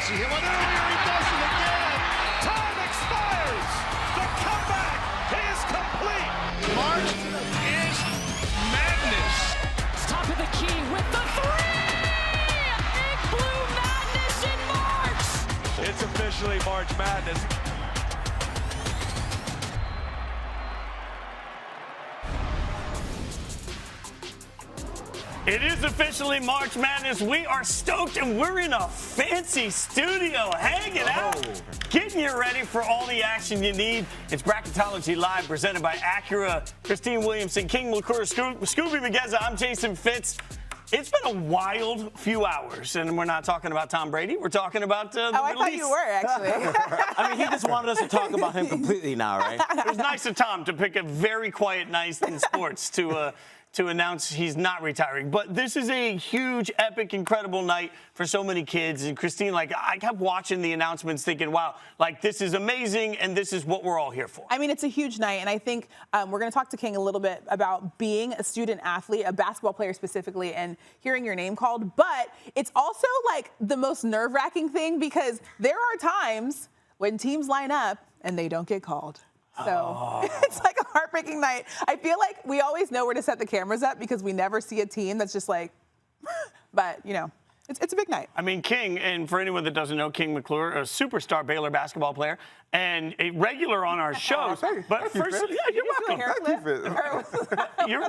see him on earlier. He does it again. Time expires. The comeback is complete. March is madness. Top of the key with the three. Big Blue Madness in March. It's officially March Madness. It is officially March Madness. We are stoked, and we're in a fancy studio, hanging out, getting you ready for all the action you need. It's Bracketology Live, presented by Acura, Christine Williamson, King McClure, Skubie Mageza. I'm Jason Fitz. It's been a wild few hours, and we're not talking about Tom Brady. We're talking about the I thought you were, actually. I mean, he just wanted us to talk about him completely now, right? It was nice of Tom to pick a very quiet night in sports to announce he's not retiring. But this is a huge, epic, incredible night for so many kids. And Christine, like, I kept watching the announcements thinking, wow, like, this is amazing, and this is what we're all here for. I mean, it's a huge night, and I think we're going to talk to King a little bit about being a student athlete, a basketball player specifically, and hearing your name called. But it's also, like, the most nerve-wracking thing, because there are times when teams line up and they don't get called. So it's like a heartbreaking night. I feel like we always know where to set the cameras up because we never see a team that's just like, but, you know, it's a big night. I mean, King, and for anyone that doesn't know, King McClure, a superstar Baylor basketball player, and a regular on our shows. But first, you're welcome.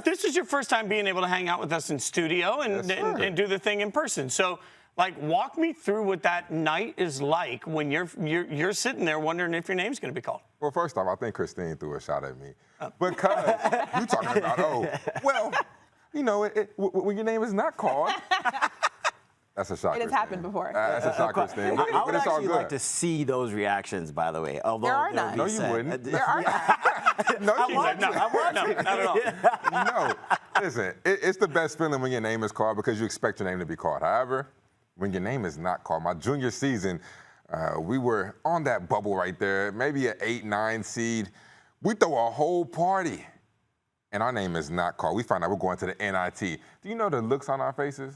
This is your first time being able to hang out with us in studio and do the thing in person. So, like, walk me through what that night is like when you're sitting there wondering if your name's going to be called. Well, first off, I think Christine threw a shot at me. Because you talking about, well, you know, when your name is not called, that's a shot, It has happened before. That's a shot, Christine. I would actually like to see those reactions, by the way. Although there are none. No, you wouldn't. There are none. No, I want not at all. No, listen, it's the best feeling when your name is called because you expect your name to be called. However, when your name is not called, my junior season, we were on that bubble right there, maybe an 8-9 seed. We throw a whole party, and our name is not called. We find out we're going to the NIT. Do you know the looks on our faces?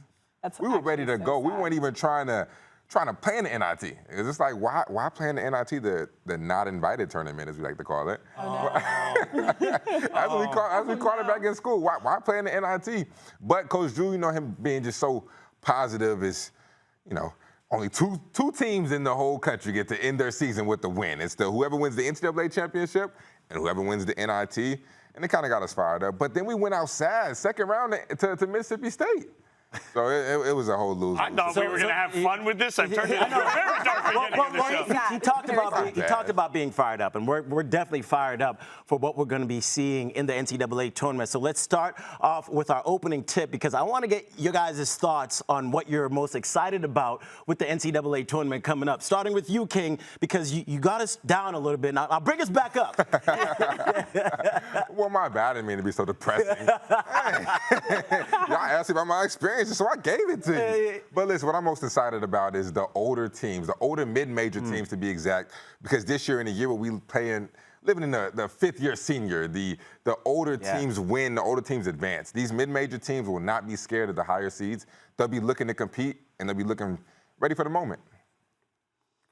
We were ready to go. We weren't even trying to play in the NIT. It's just like, why play in the NIT, the not invited tournament, as we like to call it? Oh, no. as we called it back in school. Why play in the NIT? But Coach Drew, you know, him being just so positive is, you know, only two teams in the whole country get to end their season with the win. It's whoever wins the NCAA championship and whoever wins the NIT. And it kind of got us fired up. But then we went outside, second round to Mississippi State. So it was a whole lose. I thought we were going to have fun with this. I turned it into a very dark beginning of the show. He talked about being fired up, and we're definitely fired up for what we're going to be seeing in the NCAA tournament. So let's start off with our opening tip, because I want to get your guys' thoughts on what you're most excited about with the NCAA tournament coming up. Starting with you, King, because you got us down a little bit. Now, I'll bring us back up. Well, my bad. I didn't mean to be so depressing. Y'all asked me about my experience, so I gave it to you. But listen, what I'm most excited about is the older teams, the older mid-major teams to be exact, because this year in the year where we living in the fifth-year senior, the older teams win, the older teams advance. These mid-major teams will not be scared of the higher seeds. They'll be looking to compete, and they'll be looking ready for the moment.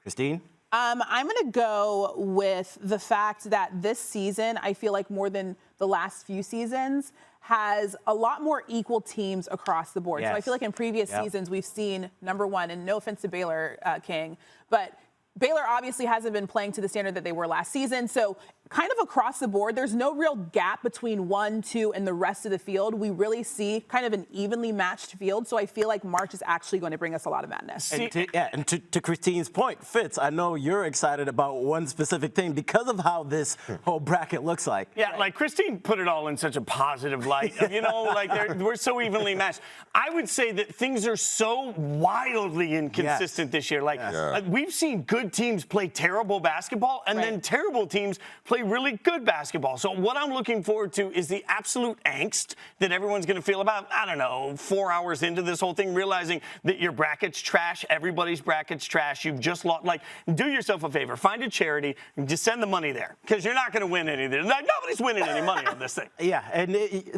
Christine? I'm going to go with the fact that this season, I feel like more than the last few seasons, has a lot more equal teams across the board. Yes. So I feel like in previous seasons we've seen, number one, and no offense to Baylor, King, but Baylor obviously hasn't been playing to the standard that they were last season. So kind of across the board, there's no real gap between 1, 2, and the rest of the field. We really see kind of an evenly matched field. So I feel like March is actually going to bring us a lot of madness. And to Christine's point, Fitz, I know you're excited about one specific thing because of how this whole bracket looks like. Yeah, like Christine put it all in such a positive light. You know, like we're so evenly matched. I would say that things are so wildly inconsistent this year. Like we've seen good teams play terrible basketball, and then terrible teams play play really good basketball. So what I'm looking forward to is the absolute angst that everyone's going to feel about, I don't know, 4 hours into this whole thing, realizing that your bracket's trash, everybody's bracket's trash. You've just lost. Like, do yourself a favor. Find a charity and just send the money there, because you're not going to win anything. Nobody's winning any money on this thing. Yeah, and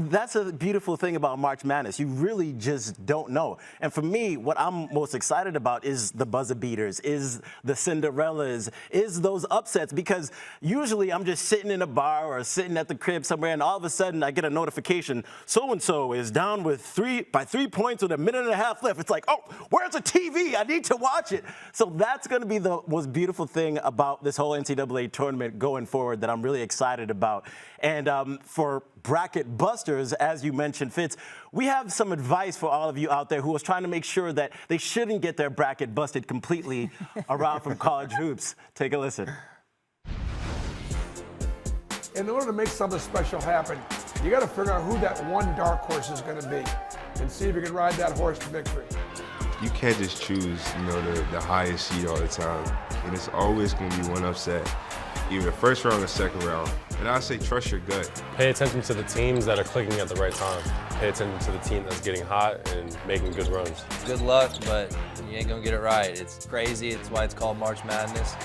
that's a beautiful thing about March Madness. You really just don't know. And for me, what I'm most excited about is the buzzer beaters, is the Cinderellas, is those upsets, because usually I'm just sitting in a bar or sitting at the crib somewhere, and all of a sudden I get a notification, so-and-so is down by 3 points with a minute and a half left. It's like, oh, where's the TV? I need to watch it. So that's going to be the most beautiful thing about this whole NCAA tournament going forward that I'm really excited about. And for bracket busters, as you mentioned, Fitz, we have some advice for all of you out there who was trying to make sure that they shouldn't get their bracket busted completely around from college hoops. Take a listen. In order to make something special happen, you got to figure out who that one dark horse is going to be and see if you can ride that horse to victory. You can't just choose, the highest seed all the time. And it's always going to be one upset, either the first round or the second round. And I say trust your gut. Pay attention to the teams that are clicking at the right time. Pay attention to the team that's getting hot and making good runs. Good luck, but you ain't going to get it right. It's crazy. It's why it's called March Madness.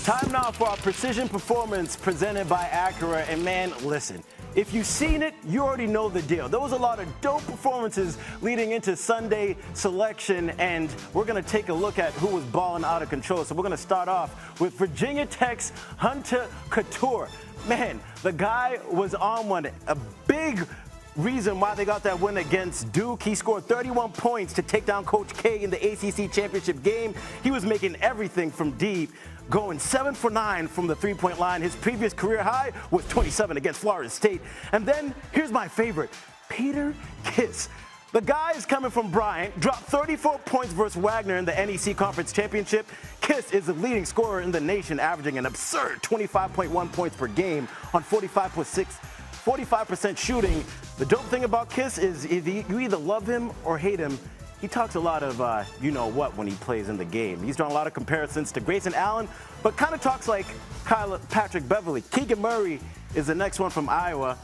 Time now for our Precision Performance presented by Acura. And man, listen, if you've seen it, you already know the deal. There was a lot of dope performances leading into Sunday selection, and we're going to take a look at who was balling out of control. So we're going to start off with Virginia Tech's Hunter Couture. Man, the guy was on one. A big reason why they got that win against Duke. He scored 31 points to take down Coach K in the ACC championship game. He was making everything from deep, going 7 for 9 from the three-point line. His previous career high was 27 against Florida State. And then here's my favorite, Peter Kiss. The guy is coming from Bryant, dropped 34 points versus Wagner in the NEC Conference Championship. Kiss is the leading scorer in the nation, averaging an absurd 25.1 points per game on 45% shooting. The dope thing about Kiss is you either love him or hate him. He talks a lot of you-know-what when he plays in the game. He's drawn a lot of comparisons to Grayson Allen, but kind of talks like Patrick Beverly. Keegan Murray is the next one from Iowa.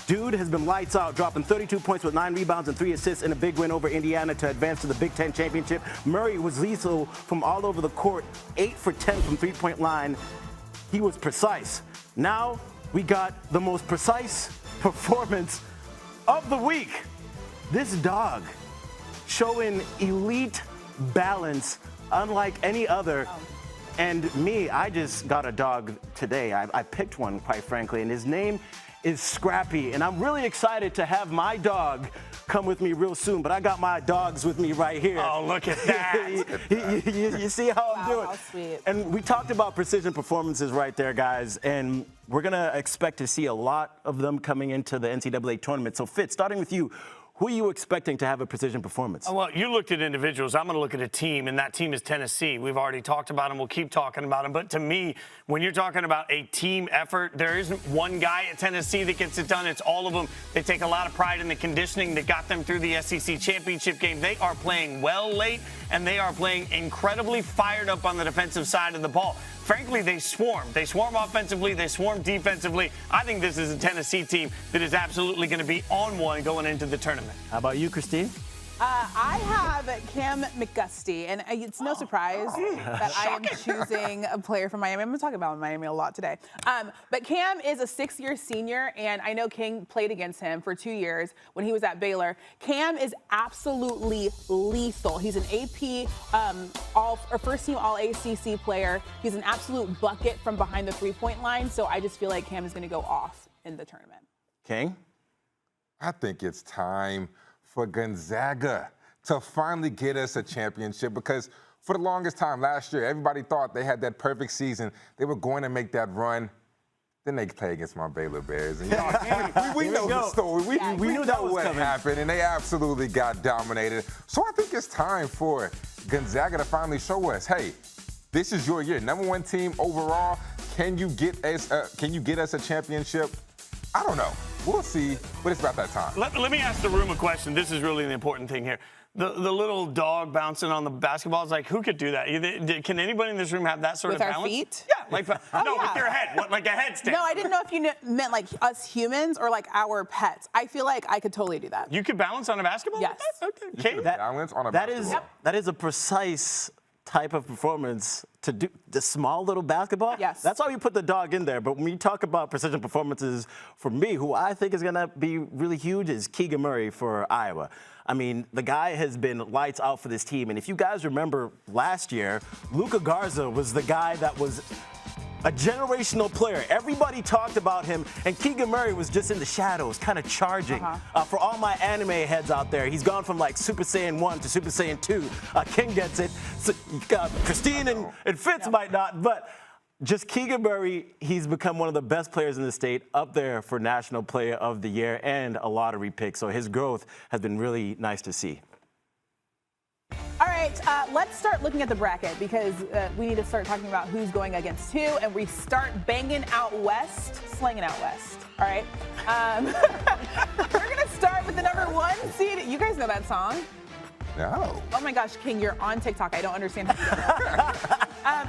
Dude has been lights out, dropping 32 points with 9 rebounds and 3 assists in a big win over Indiana to advance to the Big Ten championship. Murray was lethal from all over the court, 8 for 10 from three-point line. He was precise. Now we got the most precise performance of the week. This dog showing elite balance unlike any other. And me, I just got a dog today. I picked one, quite frankly, and his name is Scrappy. And I'm really excited to have my dog come with me real soon, but I got my dogs with me right here. Oh, look at that. you see how I'm doing? How sweet. And we talked about precision performances right there, guys, and we're going to expect to see a lot of them coming into the NCAA tournament. So, Fitz, starting with you, who are you expecting to have a precision performance? Well, you looked at individuals. I'm going to look at a team, and that team is Tennessee. We've already talked about them. We'll keep talking about them. But to me, when you're talking about a team effort, there isn't one guy at Tennessee that gets it done. It's all of them. They take a lot of pride in the conditioning that got them through the SEC championship game. They are playing well late, and they are playing incredibly fired up on the defensive side of the ball. Frankly, they swarm. They swarm offensively. They swarm defensively. I think this is a Tennessee team that is absolutely going to be on one going into the tournament. How about you, Christine? I have Cam McGusty, and it's no surprise that I am choosing a player from Miami. I'm going to talk about Miami a lot today. But Cam is a 6-year senior, and I know King played against him for 2 years when he was at Baylor. Cam is absolutely lethal. He's an AP first-team All-ACC player. He's an absolute bucket from behind the three-point line, so I just feel like Cam is going to go off in the tournament. King? I think it's time for Gonzaga to finally get us a championship, because for the longest time last year, everybody thought they had that perfect season. They were going to make that run. Then they play against my Baylor Bears. And we know the story. We knew that was what happened, and they absolutely got dominated. So I think it's time for Gonzaga to finally show us, hey, this is your year. #1 team overall. Can you get us a championship? I don't know. we'll see, but it's about that time. Let me ask the room a question. This is really the important thing here. The little dog bouncing on the basketball is like, who could do that? Can anybody in this room have that sort With of our balance? feet? Yeah, like with your head, like a headstand. No, I didn't know if you meant like us humans or like our pets. I feel like I could totally do that. You could balance on a basketball? Yes. Okay. Balance on a basketball. That is a precise type of performance to do the small little basketball. Yes. That's why you put the dog in there. But when you talk about precision performances, for me, who I think is going to be really huge is Keegan Murray for Iowa. I mean, the guy has been lights out for this team. And if you guys remember last year, Luka Garza was the guy that was a generational player. Everybody talked about him, and Keegan Murray was just in the shadows, kind of charging. For all my anime heads out there, he's gone from like Super Saiyan 1 to Super Saiyan 2. King gets it. So, Christine and Fitz might not, but just Keegan Murray, he's become one of the best players in the state, up there for National Player of the Year and a lottery pick. So his growth has been really nice to see. All right, let's start looking at the bracket because we need to start talking about who's going against who, and we start banging out west, slinging out west. All right, we're gonna start with the #1 seed. You guys know that song? No. Oh my gosh, King, you're on TikTok. I don't understand.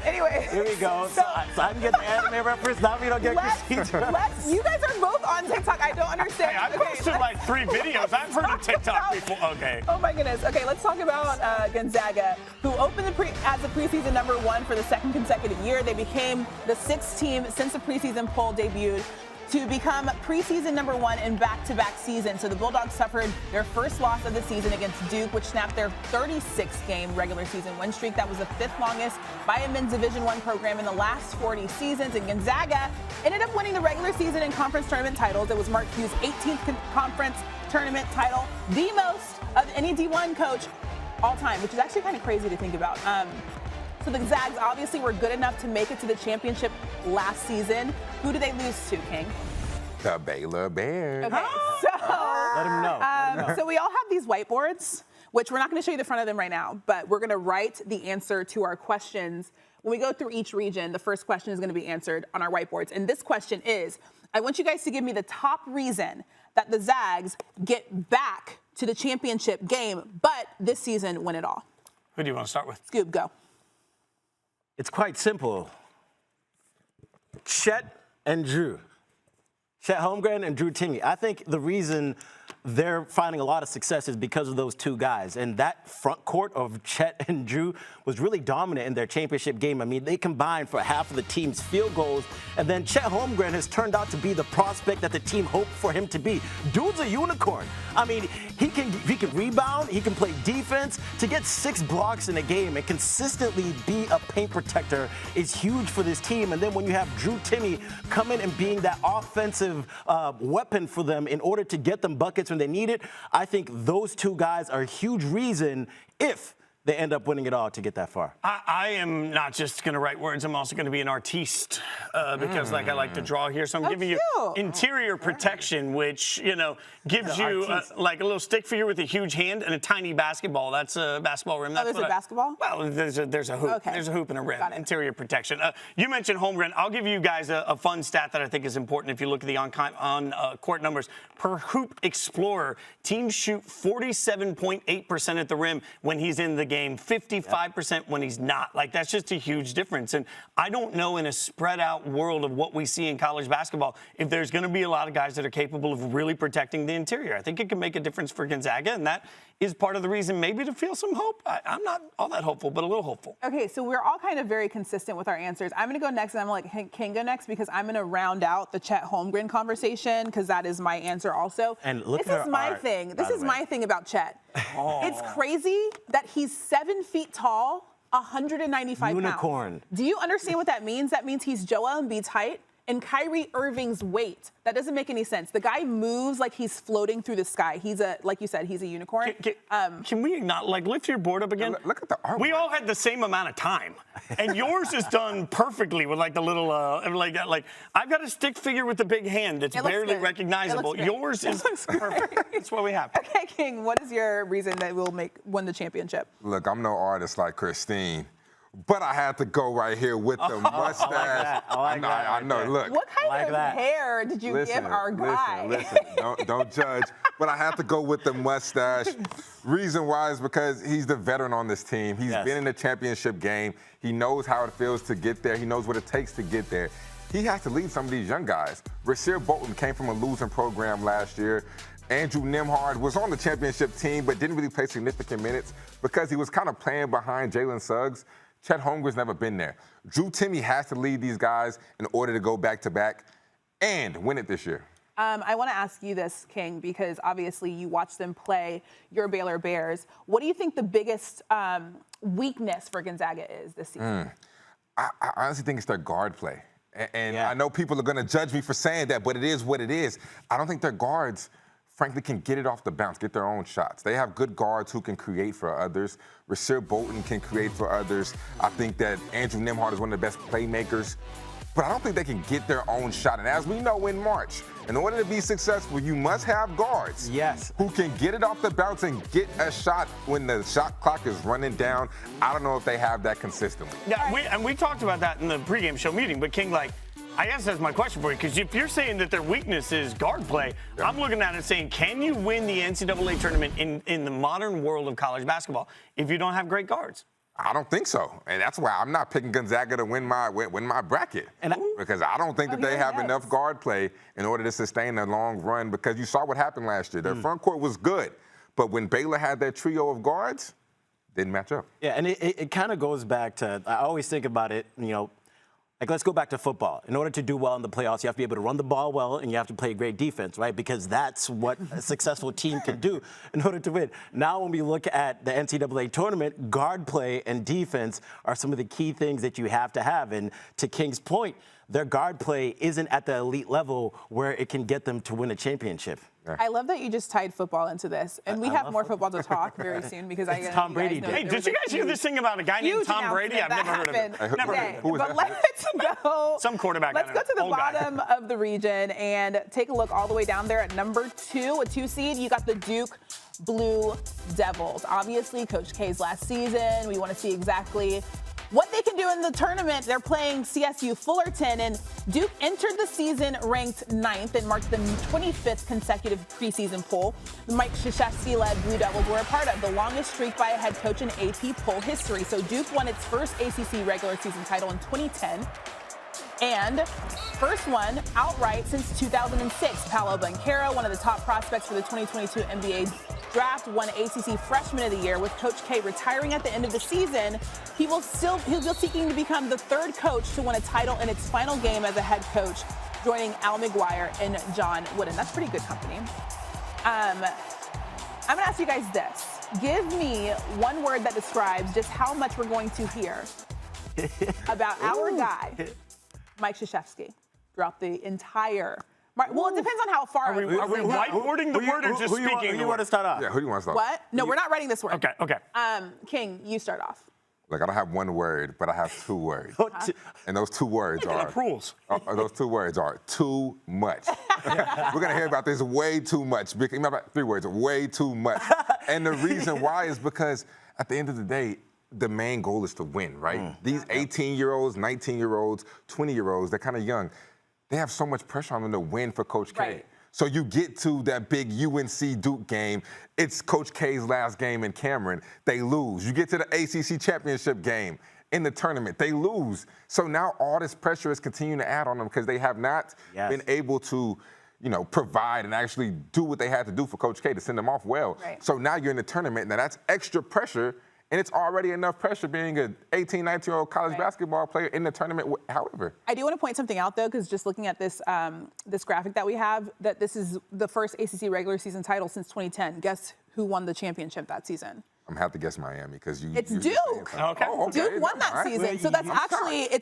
Anyway. Here we go. So I can get the anime reference. Now we don't get Christine's reference. You guys are both on TikTok. I don't understand. Hey, I've posted like 3 videos. I've heard of TikTok before. Okay. Oh my goodness. Okay, let's talk about Gonzaga, who opened as a preseason #1 for the 2nd consecutive year. They became the 6th team since the preseason poll debuted to become preseason #1 in back-to-back seasons. So the Bulldogs suffered their first loss of the season against Duke, which snapped their 36-game regular season win streak. That was the 5th longest by a men's Division I program in the last 40 seasons. And Gonzaga ended up winning the regular season and conference tournament titles. It was Mark Hughes' 18th conference tournament title, the most of any D1 coach all time, which is actually kind of crazy to think about. So the Zags obviously were good enough to make it to the championship last season. Who did they lose to, King? The Baylor Bears. Okay, so Let him know. So we all have these whiteboards, which we're not going to show you the front of them right now, but we're going to write the answer to our questions. When we go through each region, the first question is going to be answered on our whiteboards. And this question is, I want you guys to give me the top reason that the Zags get back to the championship game, but this season win it all. Who do you want to start with? Scoob, go. It's quite simple. Chet and Drew. Chet Holmgren and Drew Timme. I think the reason they're finding a lot of success is because of those two guys. And that front court of Chet and Drew was really dominant in their championship game. I mean, they combined for half of the team's field goals. And then Chet Holmgren has turned out to be the prospect that the team hoped for him to be. Dude's a unicorn. I mean, he can rebound, he can play defense. To get 6 blocks in a game and consistently be a paint protector is huge for this team. And then when you have Drew Timme come in and being that offensive weapon for them in order to get them buckets when they need it, I think those two guys are a huge reason if they end up winning it all to get that far. I am not just going to write words. I'm also going to be an artiste because, like, I like to draw here. So I'm giving you interior protection, which, you know, gives you like a little stick figure with a huge hand and a tiny basketball. That's a basketball rim. That's there's a basketball? Well, there's a hoop. Okay. There's a hoop and a rim. Interior protection. You mentioned Holmgren. I'll give you guys a fun stat that I think is important if you look at the on-court numbers. Per Hoop Explorer, teams shoot 47.8% at the rim when he's in the game. 55% when he's not. Like, that's just a huge difference. And I don't know in a spread out world of what we see in college basketball if there's going to be a lot of guys that are capable of really protecting the interior. I think it can make a difference for Gonzaga, and that is part of the reason maybe to feel some hope. I'm not all that hopeful, but a little hopeful. Okay, so we're all kind of very consistent with our answers. I'm going to go next, and I'm going to let King go next because I'm going to round out the Chet Holmgren conversation because that is my answer also. And look this at is my art, thing. This is my thing about Chet. It's crazy that he's 7 feet tall, 195 Unicorn. pounds. Do you understand what that means? That means he's Joel Embiid's height and Kyrie Irving's weight. That doesn't make any sense. The guy moves like he's floating through the sky. He's like you said, he's a unicorn. Can we not, like, lift your board up again? Look at the artwork. We all had the same amount of time, and yours is done perfectly with like the little like I've got a stick figure with the big hand that's barely recognizable. Yours is perfect. That's what we have. Okay, King, what is your reason that we'll win the championship? Look, I'm no artist like Christine, But I had to go right here with the mustache. I know. Look. What kind of hair did you give our guy? Listen. Don't judge. But I have to go with the mustache. Reason why is because he's the veteran on this team. He's been in the championship game. He knows how it feels to get there. He knows what it takes to get there. He has to lead some of these young guys. Rasir Bolton came from a losing program last year. Andrew Nembhard was on the championship team but didn't really play significant minutes because he was kind of playing behind Jalen Suggs. Chet Holmgren's never been there. Drew Timme has to lead these guys in order to go back-to-back and win it this year. I want to ask you this, King, because obviously you watch them play your Baylor Bears. What do you think the biggest weakness for Gonzaga is this season? I honestly think it's their guard play. And I know people are going to judge me for saying that, but it is what it is. I don't think their guards, frankly, can get it off the bounce, get their own shots. They have good guards who can create for others. Rasir Bolton can create for others. I think that Andrew Nembhard is one of the best playmakers. But I don't think they can get their own shot. And as we know in March, in order to be successful, you must have guards who can get it off the bounce and get a shot when the shot clock is running down. I don't know if they have that consistently. Yeah, we talked about that in the pregame show meeting. But, King, I guess that's my question for you, because if you're saying that their weakness is guard play, I'm looking at it saying, can you win the NCAA tournament in the modern world of college basketball if you don't have great guards? I don't think so, and that's why I'm not picking Gonzaga to win my bracket, because I don't think that they have enough guard play in order to sustain a long run, because you saw what happened last year. Their front court was good, but when Baylor had that trio of guards, didn't match up. Yeah, and it kind of goes back to, I always think about it, let's go back to football. In order to do well in the playoffs, you have to be able to run the ball well and you have to play great defense, right? Because that's what a successful team can do in order to win. Now, when we look at the NCAA tournament, guard play and defense are some of the key things that you have to have. And to King's point, their guard play isn't at the elite level where it can get them to win a championship. I love that you just tied football into this, and we have more football to talk very soon because it's Tom Brady. Hey, did you guys hear this thing about a guy named Tom Brady? I've never heard of him. Never heard of him. But let's go. Some quarterback. Let's go to the bottom of the region and take a look all the way down there at number 2, a 2 seed. You got the Duke Blue Devils. Obviously, Coach K's last season. We want to see exactly what they can do in the tournament. They're playing CSU Fullerton, and Duke entered the season ranked 9th and marked the 25th consecutive preseason poll. The Mike Krzyzewski-led Blue Devils were a part of the longest streak by a head coach in AP poll history. So Duke won its first ACC regular season title in 2010. And first one outright since 2006. Paolo Banchero, one of the top prospects for the 2022 NBA draft, won ACC Freshman of the Year. With Coach K retiring at the end of the season, he'll be seeking to become the 3rd coach to win a title in its final game as a head coach, joining Al McGuire and John Wooden. That's pretty good company. I'm going to ask you guys this. Give me one word that describes just how much we're going to hear about our guy, Mike Krzyzewski, throughout the entire. Well, it depends on how far. Are we whiteboarding the word or just speaking? Who you want to start off? Yeah, who do you want to start? What? No, we're not writing this word. Okay. King, you start off. Look, I don't have one word, but I have 2 words. And those 2 words are rules. Those 2 words are too much. We're gonna hear about this way too much. 3 words, way too much. And the reason why is because at the end of the day, the main goal is to win, right? These 18-year-olds, 19-year-olds, 20-year-olds, they're kind of young. They have so much pressure on them to win for Coach K. Right. So you get to that big UNC Duke game. It's Coach K's last game in Cameron. They lose. You get to the ACC championship game in the tournament. They lose. So now all this pressure is continuing to add on them because they have not been able to, provide and actually do what they had to do for Coach K to send them off well. Right. So now you're in the tournament. Now that's extra pressure. And it's already enough pressure being an 18, 19-year-old college basketball player in the tournament, however. I do want to point something out, though, because just looking at this this graphic that we have, that this is the first ACC regular season title since 2010. Guess who won the championship that season? I'm going to have to guess Miami because It's Duke. Okay. Duke won that season. So that's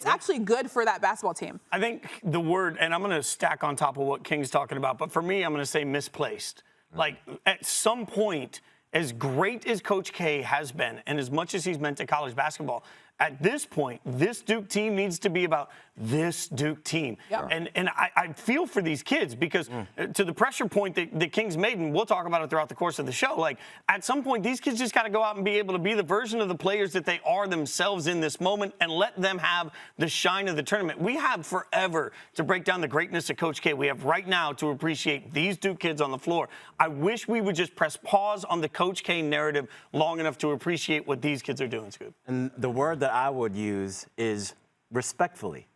actually good for that basketball team. I think the word, and I'm going to stack on top of what King's talking about, but for me, I'm going to say misplaced. Like, at some point, as great as Coach K has been, and as much as he's meant to college basketball, At this point, this Duke team needs to be about this Duke team. Yep. And I feel for these kids because to the pressure point that the Kings made, and we'll talk about it throughout the course of the show, like at some point, these kids just got to go out and be able to be the version of the players that they are themselves in this moment and let them have the shine of the tournament. We have forever to break down the greatness of Coach K. We have right now to appreciate these Duke kids on the floor. I wish we would just press pause on the Coach K narrative long enough to appreciate what these kids are doing, Scoob. And the word that I would use is respectfully.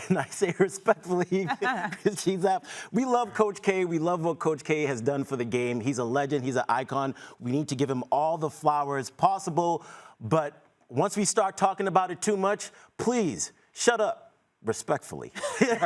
And I say respectfully because we love Coach K. We love what Coach K has done for the game. He's a legend. He's an icon. We need to give him all the flowers possible. But once we start talking about it too much, please shut up. Respectfully. That's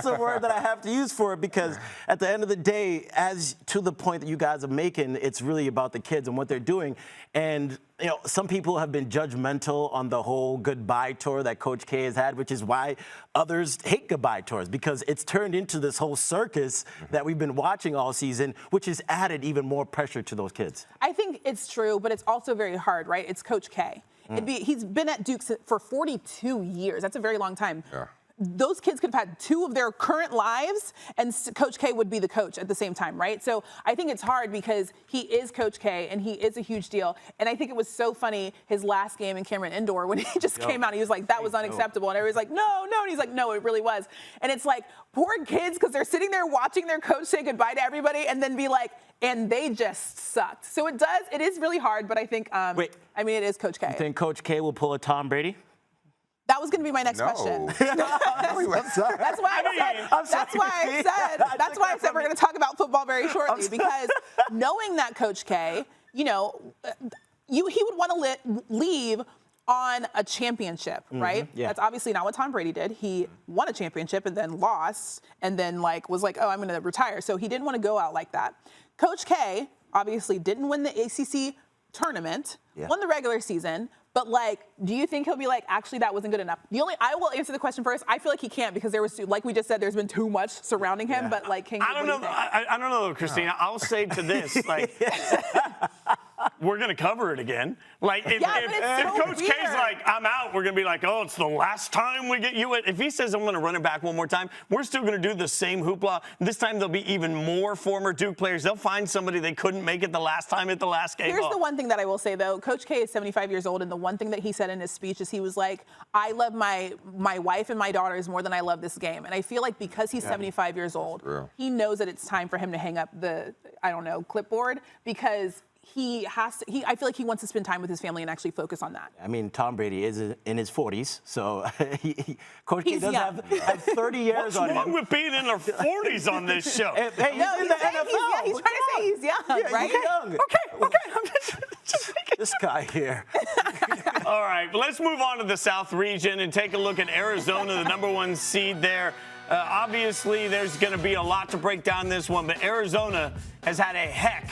a word that I have to use for it because at the end of the day, as to the point that you guys are making, it's really about the kids and what they're doing. And, you know, some people have been judgmental on the whole goodbye tour that Coach K has had, which is why others hate goodbye tours because it's turned into this whole circus that we've been watching all season, which has added even more pressure to those kids. I think it's true, but it's also very hard, right? It's Coach K. He's been at Duke for 42 years. That's a very long time. Yeah. Those kids could have had 2 of their current lives, and Coach K would be the coach at the same time, right? So I think it's hard because he is Coach K, and he is a huge deal. And I think it was so funny, his last game in Cameron Indoor, when he just came out, he was like, that was unacceptable. And everybody's like, no. And he's like, no, it really was. And it's like, poor kids, because they're sitting there watching their coach say goodbye to everybody and then be like, and they just sucked. So it is really hard, but I think, it is Coach K. You think Coach K will pull a Tom Brady? That was going to be my next question. I'm sorry. That's why I said we're going to talk about football very shortly because knowing that Coach K, you know, he would want to leave on a championship, right? Yeah. That's obviously not what Tom Brady did. He won a championship and then lost and then was like, oh, I'm going to retire. So he didn't want to go out like that. Coach K obviously didn't win the ACC tournament, won the regular season, but do you think he'll be like, actually, that wasn't good enough? I will answer the question first. I feel like he can't because there was, like we just said, there's been too much surrounding him. But King, I don't know. I don't know, Christina. I'll say to this, we're going to cover it again. If Coach K's like, I'm out, we're going to be like, oh, it's the last time we get you. If he says I'm going to run it back one more time, we're still going to do the same hoopla. This time there'll be even more former Duke players. They'll find somebody they couldn't make it the last time at the last game. Here's the one thing that I will say, though. Coach K is 75 years old, and the one thing that he said in his speech is he was like, I love my wife and my daughters more than I love this game. And I feel like because he's 75 years old, he knows that it's time for him to hang up the, clipboard because I feel like he wants to spend time with his family and actually focus on that. I mean, Tom Brady is in his 40s, so Coach K does have 30 years on him. What's wrong with being in their 40s on this show? Hey, he's in the NFL. He's trying to say he's young, right? He's young. Okay. I'm just this guy here. All right, let's move on to the South region and take a look at Arizona, the #1 seed there. Obviously, there's going to be a lot to break down this one, but Arizona has had a heck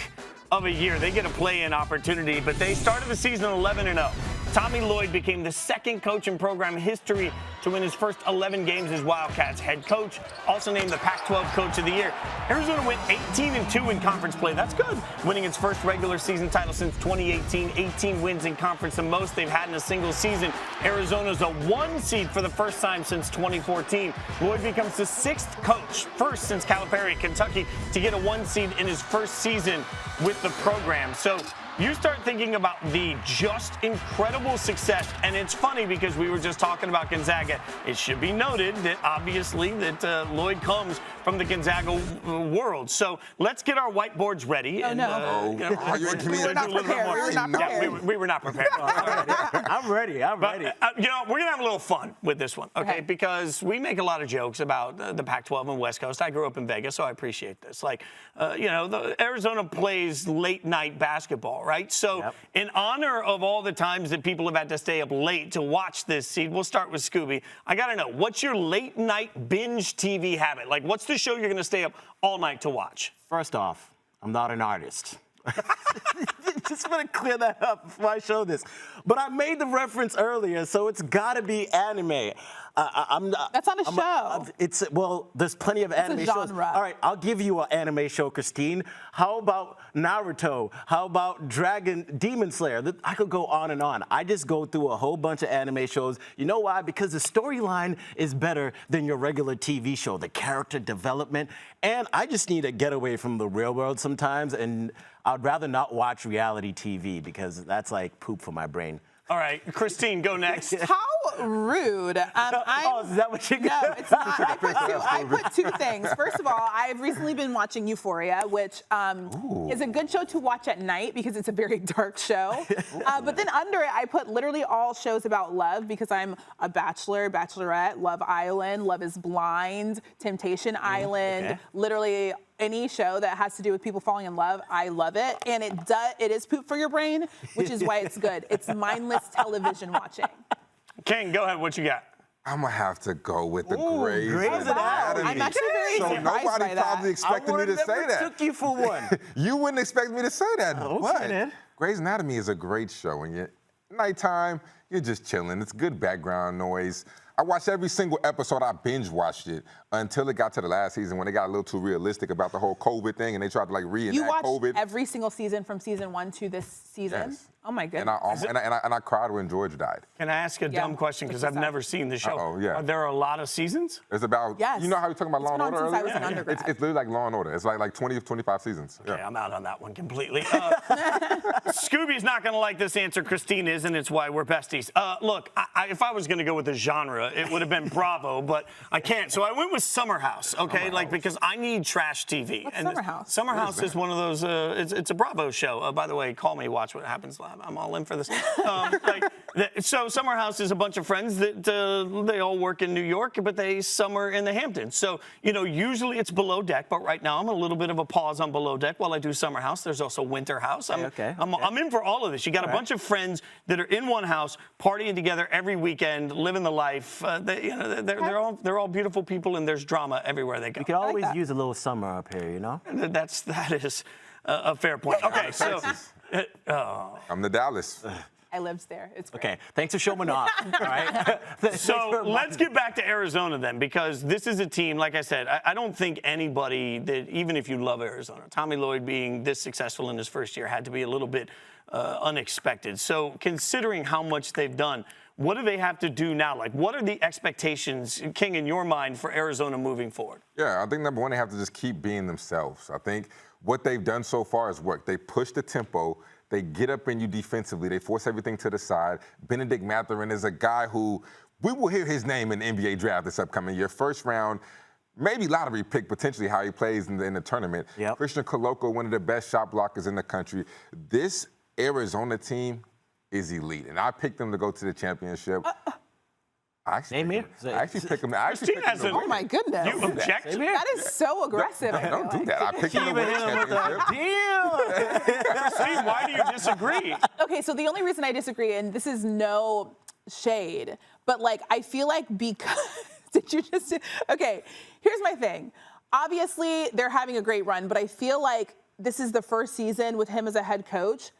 of a year. They get a play-in opportunity, but they started the season 11-0. Tommy Lloyd became the second coach in program history to win his first 11 games as Wildcats head coach, also named the Pac-12 Coach of the Year. Arizona went 18-2 in conference play. That's good. Winning its first regular season title since 2018, 18 wins in conference, the most they've had in a single season. Arizona's a 1 seed for the first time since 2014. Lloyd becomes the 6th coach, first since Calipari at Kentucky, to get a 1 seed in his first season with the program. So you start thinking about the just incredible success, and it's funny because we were just talking about Gonzaga. It should be noted that obviously that Lloyd comes from the Gonzaga world. So let's get our whiteboards ready. We were not prepared. We were not prepared. I'm ready. But, we're going to have a little fun with this one, okay? Because we make a lot of jokes about the Pac-12 and West Coast. I grew up in Vegas, so I appreciate this. Arizona plays late-night basketball, right? So in honor of all the times that people have had to stay up late to watch this seed, we'll start with Scooby. I got to know, what's your late-night binge TV habit? What's the show you're going to stay up all night to watch? First off, I'm not an artist. Just want to clear that up before I show this. But I made the reference earlier, so it's got to be anime. That's not a show. There's plenty of anime shows. genre. All right, I'll give you an anime show, Christine. How about Naruto? How about Demon Slayer? I could go on and on. I just go through a whole bunch of anime shows. You know why? Because the storyline is better than your regular TV show. The character development, and I just need to get away from the real world sometimes, and I'd rather not watch reality TV because that's like poop for my brain. All right, Christine, go next. How rude. Is that what you got? No, it's not. I put two things. First of all, I've recently been watching Euphoria, which is a good show to watch at night because it's a very dark show. But then under it, I put literally all shows about love because I'm a bachelor, bachelorette, Love Island, Love is Blind, Temptation Island, literally any show that has to do with people falling in love, I love it. And it is poop for your brain, which is why it's good. It's mindless television watching. King, go ahead. What you got? I'm going to have to go with the Grey's Anatomy. I'm actually very surprised by nobody that. probably expected me to say that. Took you for one. You wouldn't expect me to say that. Okay, then. Grey's Anatomy is a great show. And nighttime, you're just chilling. It's good background noise. I watched every single episode. I binge watched it until it got to the last season when it got a little too realistic about the whole COVID thing and they tried to like reenact COVID. You watched every single season from season 1 to this season? Yes. Oh my goodness. And I cried when George died. Can I ask a dumb question because I've never seen the show? Yeah. Are there a lot of seasons? It's about, you know how we talking about Law and Order since I earlier? was an undergrad. It's literally like Law and Order. It's like 20 or 25 seasons. Okay, I'm out on that one completely. Scooby's not going to like this answer. Christine is, and it's why we're besties. Look, if I was going to go with a genre, it would have been Bravo, but I can't. So I went with Summer House, okay? Because I need trash TV. What's Summer House? Summer House is one of those, it's a Bravo show. By the way, call me, watch what happens live. I'm all in for this. So Summer House is a bunch of friends that they all work in New York, but they summer in the Hamptons. So, usually it's Below Deck, but right now I'm a little bit of a pause on Below Deck while I do Summer House. There's also Winter House. I'm in for all of this. You got a bunch of friends that are in one house, partying together every weekend, living the life. They're all beautiful people, and there's drama everywhere they go. You can always use a little summer up here, That is a fair point. Okay, so I'm the Dallas. I lived there. It's great. Okay, thanks for showing off. All right. So let's get back to Arizona then, because this is a team, like I said, I don't think anybody that, even if you love Arizona, Tommy Lloyd being this successful in his first year had to be a little bit unexpected. So considering how much they've done, what do they have to do now? Like, what are the expectations, King, in your mind for Arizona moving forward? Yeah, I think number one, they have to just keep being themselves. I think what they've done so far is work. They push the tempo. They get up in you defensively. They force everything to the side. Benedict Mathurin is a guy who we will hear his name in the NBA draft this upcoming year. First round, maybe lottery pick, potentially how he plays in the tournament. Yep. Christian Koloko, one of the best shot blockers in the country. This Arizona team is elite, and I picked them to go to the championship. I actually picked them. Oh my goodness! You object? That is so aggressive. Don't do that. I picked them to win the championship. Christine, why do you disagree? Okay, so the only reason I disagree, and this is no shade, but I feel like because okay, here's my thing. Obviously, they're having a great run, but I feel like this is the first season with him as a head coach.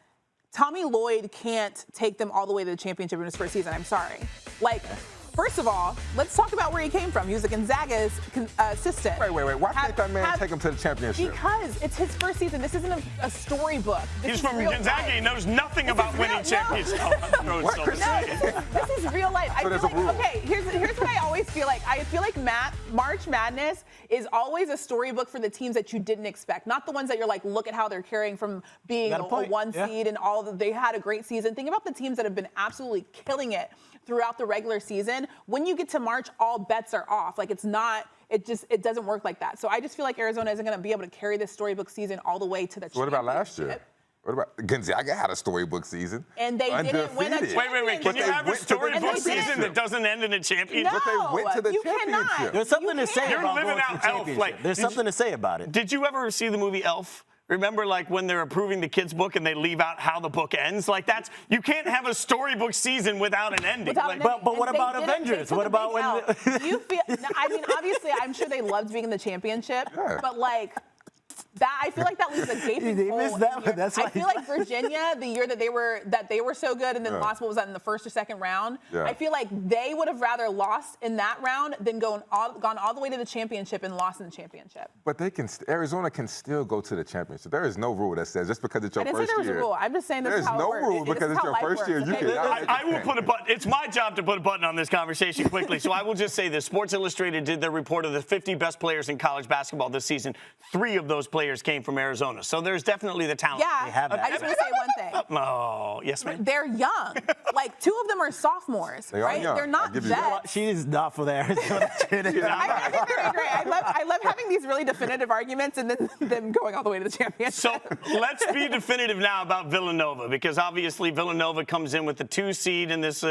Tommy Lloyd can't take them all the way to the championship in his first season. I'm sorry. First of all, let's talk about where he came from. He was a Gonzaga's assistant. Wait. Why can't that man take him to the championship? Because it's his first season. This isn't a storybook. He's from Gonzaga. He knows nothing about winning championships. This is real life. Okay, here's what I always feel like. I feel like March Madness is always a storybook for the teams that you didn't expect. Not the ones that you're like, look at how they're carrying from being a one seed and all that. They had a great season. Think about the teams that have been absolutely killing it throughout the regular season. When you get to March, all bets are off. It doesn't work like that. So I just feel like Arizona isn't going to be able to carry this storybook season all the way to the championship. What about last year? What about Gonzaga had a storybook season? And they didn't win a championship. Wait. Can you have a storybook season that doesn't end in a championship? No, but they went to the championship. Cannot. There's something to say about living out Elf. There's something to say about it. Did you ever see the movie Elf? Remember, when they're approving the kids' book and they leave out how the book ends? You can't have a storybook season without an ending. But what about Avengers? What about when? You feel? I mean, obviously, I'm sure they loved being in the championship, but I feel like that leaves a gaping hole. missed that one. That's I why feel like Virginia, the year that they were so good, and then lost, what was that, in the first or second round? Yeah. I feel like they would have rather lost in that round than gone all the way to the championship and lost in the championship. But Arizona can still go to the championship. There is no rule that says just because it's your first year. I didn't say there was a rule. I'm just saying this is how it works. There's no rule because it's your first year. You can. I will put a button. It's my job to put a button on this conversation quickly. So I will just say this. Sports Illustrated did their report of the 50 best players in college basketball this season. 3 of those players came from Arizona. So there's definitely the talent. Yeah, I just want to say one thing. Oh, yes, ma'am. They're young. Like, 2 of them are sophomores, right? Young. They're not vets. She is not for the Arizona. I think they're great. I love having these really definitive arguments and then them going all the way to the championship. So let's be definitive now about Villanova, because obviously Villanova comes in with the 2 seed in this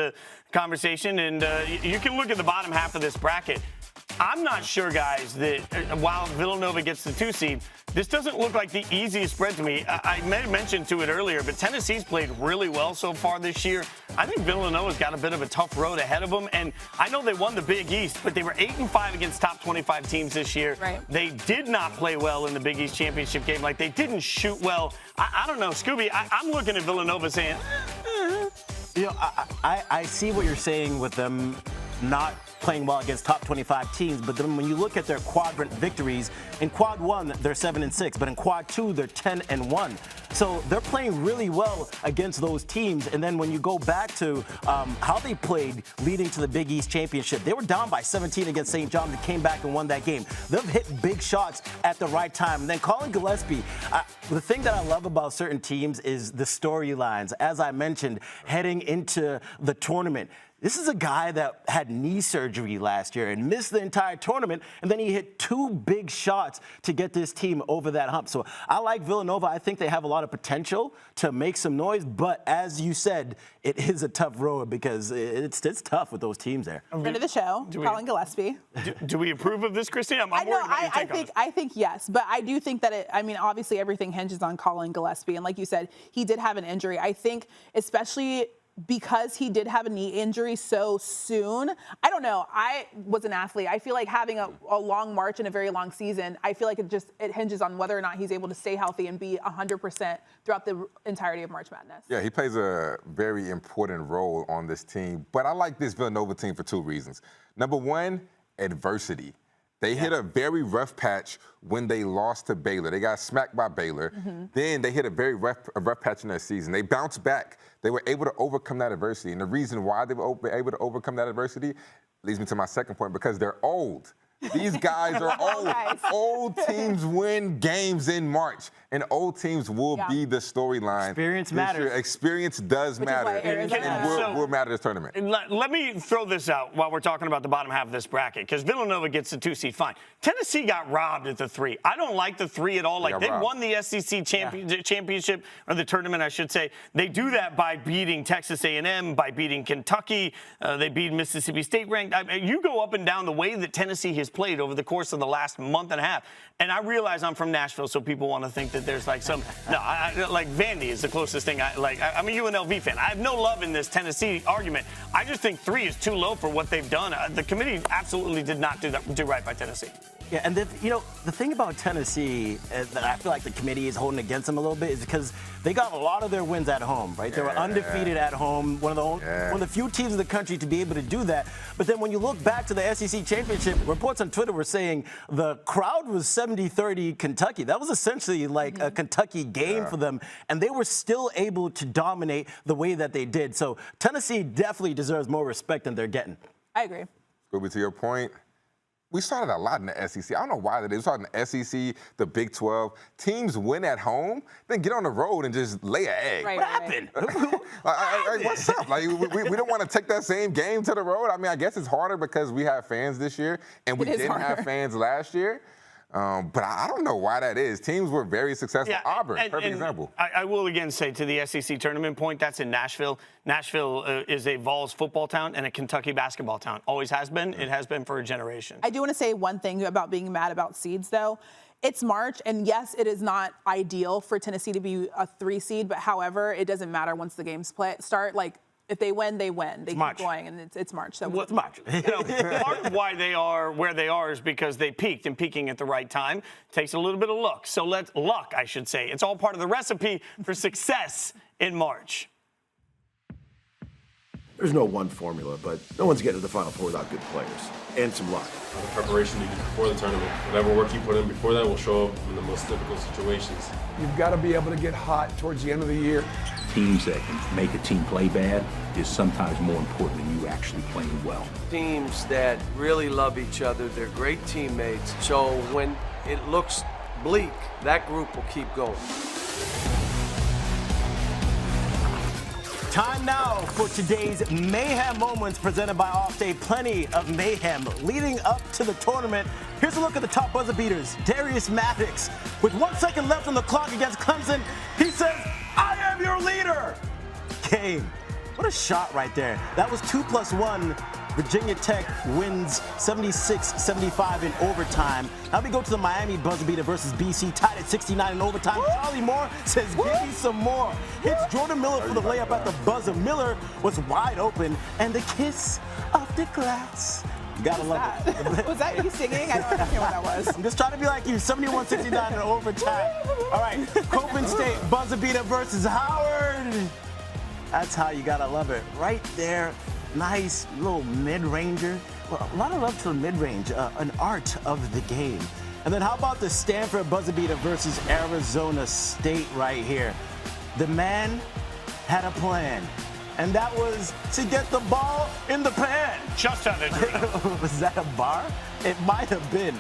conversation, and you can look at the bottom half of this bracket. I'm not sure, guys, that while Villanova gets the 2 seed, this doesn't look like the easiest spread to me. I may have mentioned to it earlier, but Tennessee's played really well so far this year. I think Villanova's got a bit of a tough road ahead of them, and I know they won the Big East, but they were 8-5 against top 25 teams this year. Right. They did not play well in the Big East championship game. Like, they didn't shoot well. I don't know, Skubie, I'm looking at Villanova saying, You know, I see what you're saying with them not playing well against top 25 teams, but then when you look at their quadrant victories, in quad 1 they're 7-6, but in quad 2 they're 10-1. So they're playing really well against those teams. And then when you go back to how they played leading to the Big East championship, they were down by 17 against St. John's and came back and won that game. They've hit big shots at the right time. And then Colin Gillespie, the thing that I love about certain teams is the storylines. As I mentioned, heading into the tournament, this is a guy that had knee surgery last year and missed the entire tournament, and then he hit 2 big shots to get this team over that hump. So I like Villanova. I think they have a lot of potential to make some noise, but as you said, it is a tough road because it's tough with those teams there. Friend of the show, Colin Gillespie. Do we approve of this, Christine? I'm worried about your take on this. I think yes, but I do think that obviously everything hinges on Colin Gillespie, and like you said, he did have an injury. I think especially because he did have a knee injury so soon. I don't know. I was an athlete. I feel like having a long March and a very long season, I feel like it hinges on whether or not he's able to stay healthy and be 100% throughout the entirety of March Madness. Yeah, he plays a very important role on this team. But I like this Villanova team for 2 reasons. Number 1, adversity. They hit a very rough patch when they lost to Baylor. They got smacked by Baylor. Mm-hmm. Then they hit a very rough patch in their season. They bounced back. They were able to overcome that adversity. And the reason why they were able to overcome that adversity leads me to my second point, because they're old. These guys are old. Old teams win games in March, and old teams will be the storyline. Experience matters. Experience does matter, and will matter this tournament. Let me throw this out while we're talking about the bottom half of this bracket, because Villanova gets the 2 seed, fine. Tennessee got robbed at the 3. I don't like the 3 at all. Like, they won the SEC championship, or the tournament, I should say. They do that by beating Texas A&M, by beating Kentucky. They beat Mississippi State ranked. You go up and down the way that Tennessee has played over the course of the last month and a half. And I realize I'm from Nashville, so people want to think that there's like some, like Vandy is the closest thing I like. I'm a UNLV fan. I have no love in this Tennessee argument. I just think 3 is too low for what they've done. The committee absolutely did not do right by Tennessee. Yeah, and the thing about Tennessee that I feel like the committee is holding against them a little bit is because they got a lot of their wins at home, right? They were undefeated at home, one of the few teams in the country to be able to do that. But then when you look back to the SEC championship, reports on Twitter were saying the crowd was 70-30 Kentucky. That was essentially like a Kentucky game for them, and they were still able to dominate the way that they did. So Tennessee definitely deserves more respect than they're getting. I agree. Scooby, to your point, we started a lot in the SEC. I don't know why that is. We started in the SEC, the Big 12. Teams win at home, then get on the road and just lay an egg. What happened? What's up? Like, we don't want to take that same game to the road. I mean, I guess it's harder because we have fans this year, and we didn't have fans last year. But I don't know why that is. Teams were very successful. Auburn, perfect example. I will again say, to the SEC tournament point, that's in Nashville. Nashville is a Vols football town and a Kentucky basketball town. Always has been. It has been for a generation. I do want to say one thing about being mad about seeds, though. It's March, and yes, it is not ideal for Tennessee to be a 3 seed, but however, it doesn't matter once the games start. Like, If they win, they win. They keep March. going, and it's March. So It's March. Part of why they are where they are is because they peaked, and peaking at the right time takes a little bit of luck. So luck, I should say. It's all part of the recipe for success in March. There's no one formula, but no one's getting to the Final Four without good players and some luck. The preparation you do before the tournament, whatever work you put in before that will show up in the most difficult situations. You've got to be able to get hot towards the end of the year. Teams that can make a team play bad is sometimes more important than you actually playing well. Teams that really love each other, they're great teammates. So when it looks bleak, that group will keep going. Time now for today's Mayhem Moments presented by Allstate. Plenty of mayhem leading up to the tournament. Here's a look at the top buzzer beaters. Darius Maddox, with 1 second left on the clock against Clemson, he says, "I am your leader." Game. What a shot right there. That was 2+1. Virginia Tech wins 76-75 in overtime. Now we go to the Miami buzzer beater versus BC, tied at 69 in overtime. Woo! Charlie Moore says, "Give me some more." Hits Jordan Miller for the layup at the buzzer. Miller was wide open, and the kiss of the glass. You gotta love it. Was that you singing? I don't understand what that was. I'm just trying to be like you. 71-69 in overtime. All right, Copen State buzzer beater versus Howard. That's how you gotta love it. Right there. Nice little mid-ranger. Well, a lot of love to the mid-range, an art of the game. And then how about the Stanford buzzer beater versus Arizona State right here? The man had a plan, and that was to get the ball in the pan. Just how they do it. Was that a bar? It might have been.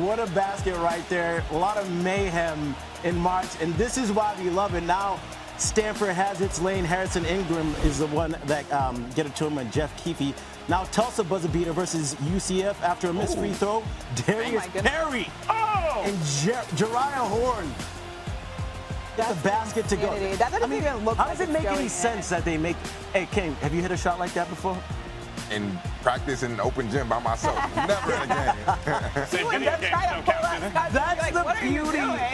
What a basket right there. A lot of mayhem in March, and this is why we love it. Now, Stanford has its lane. Harrison Ingram is the one that get it to him, and Jeff Keefe. Now Tulsa buzzer beater versus UCF after a missed free throw. Darius Perry and Jeriah Horn. Get the basket to go. That doesn't even look How like does it make any sense that they make? Hey, King, have you hit a shot like that before? In practice in an open gym by myself. Never in a game.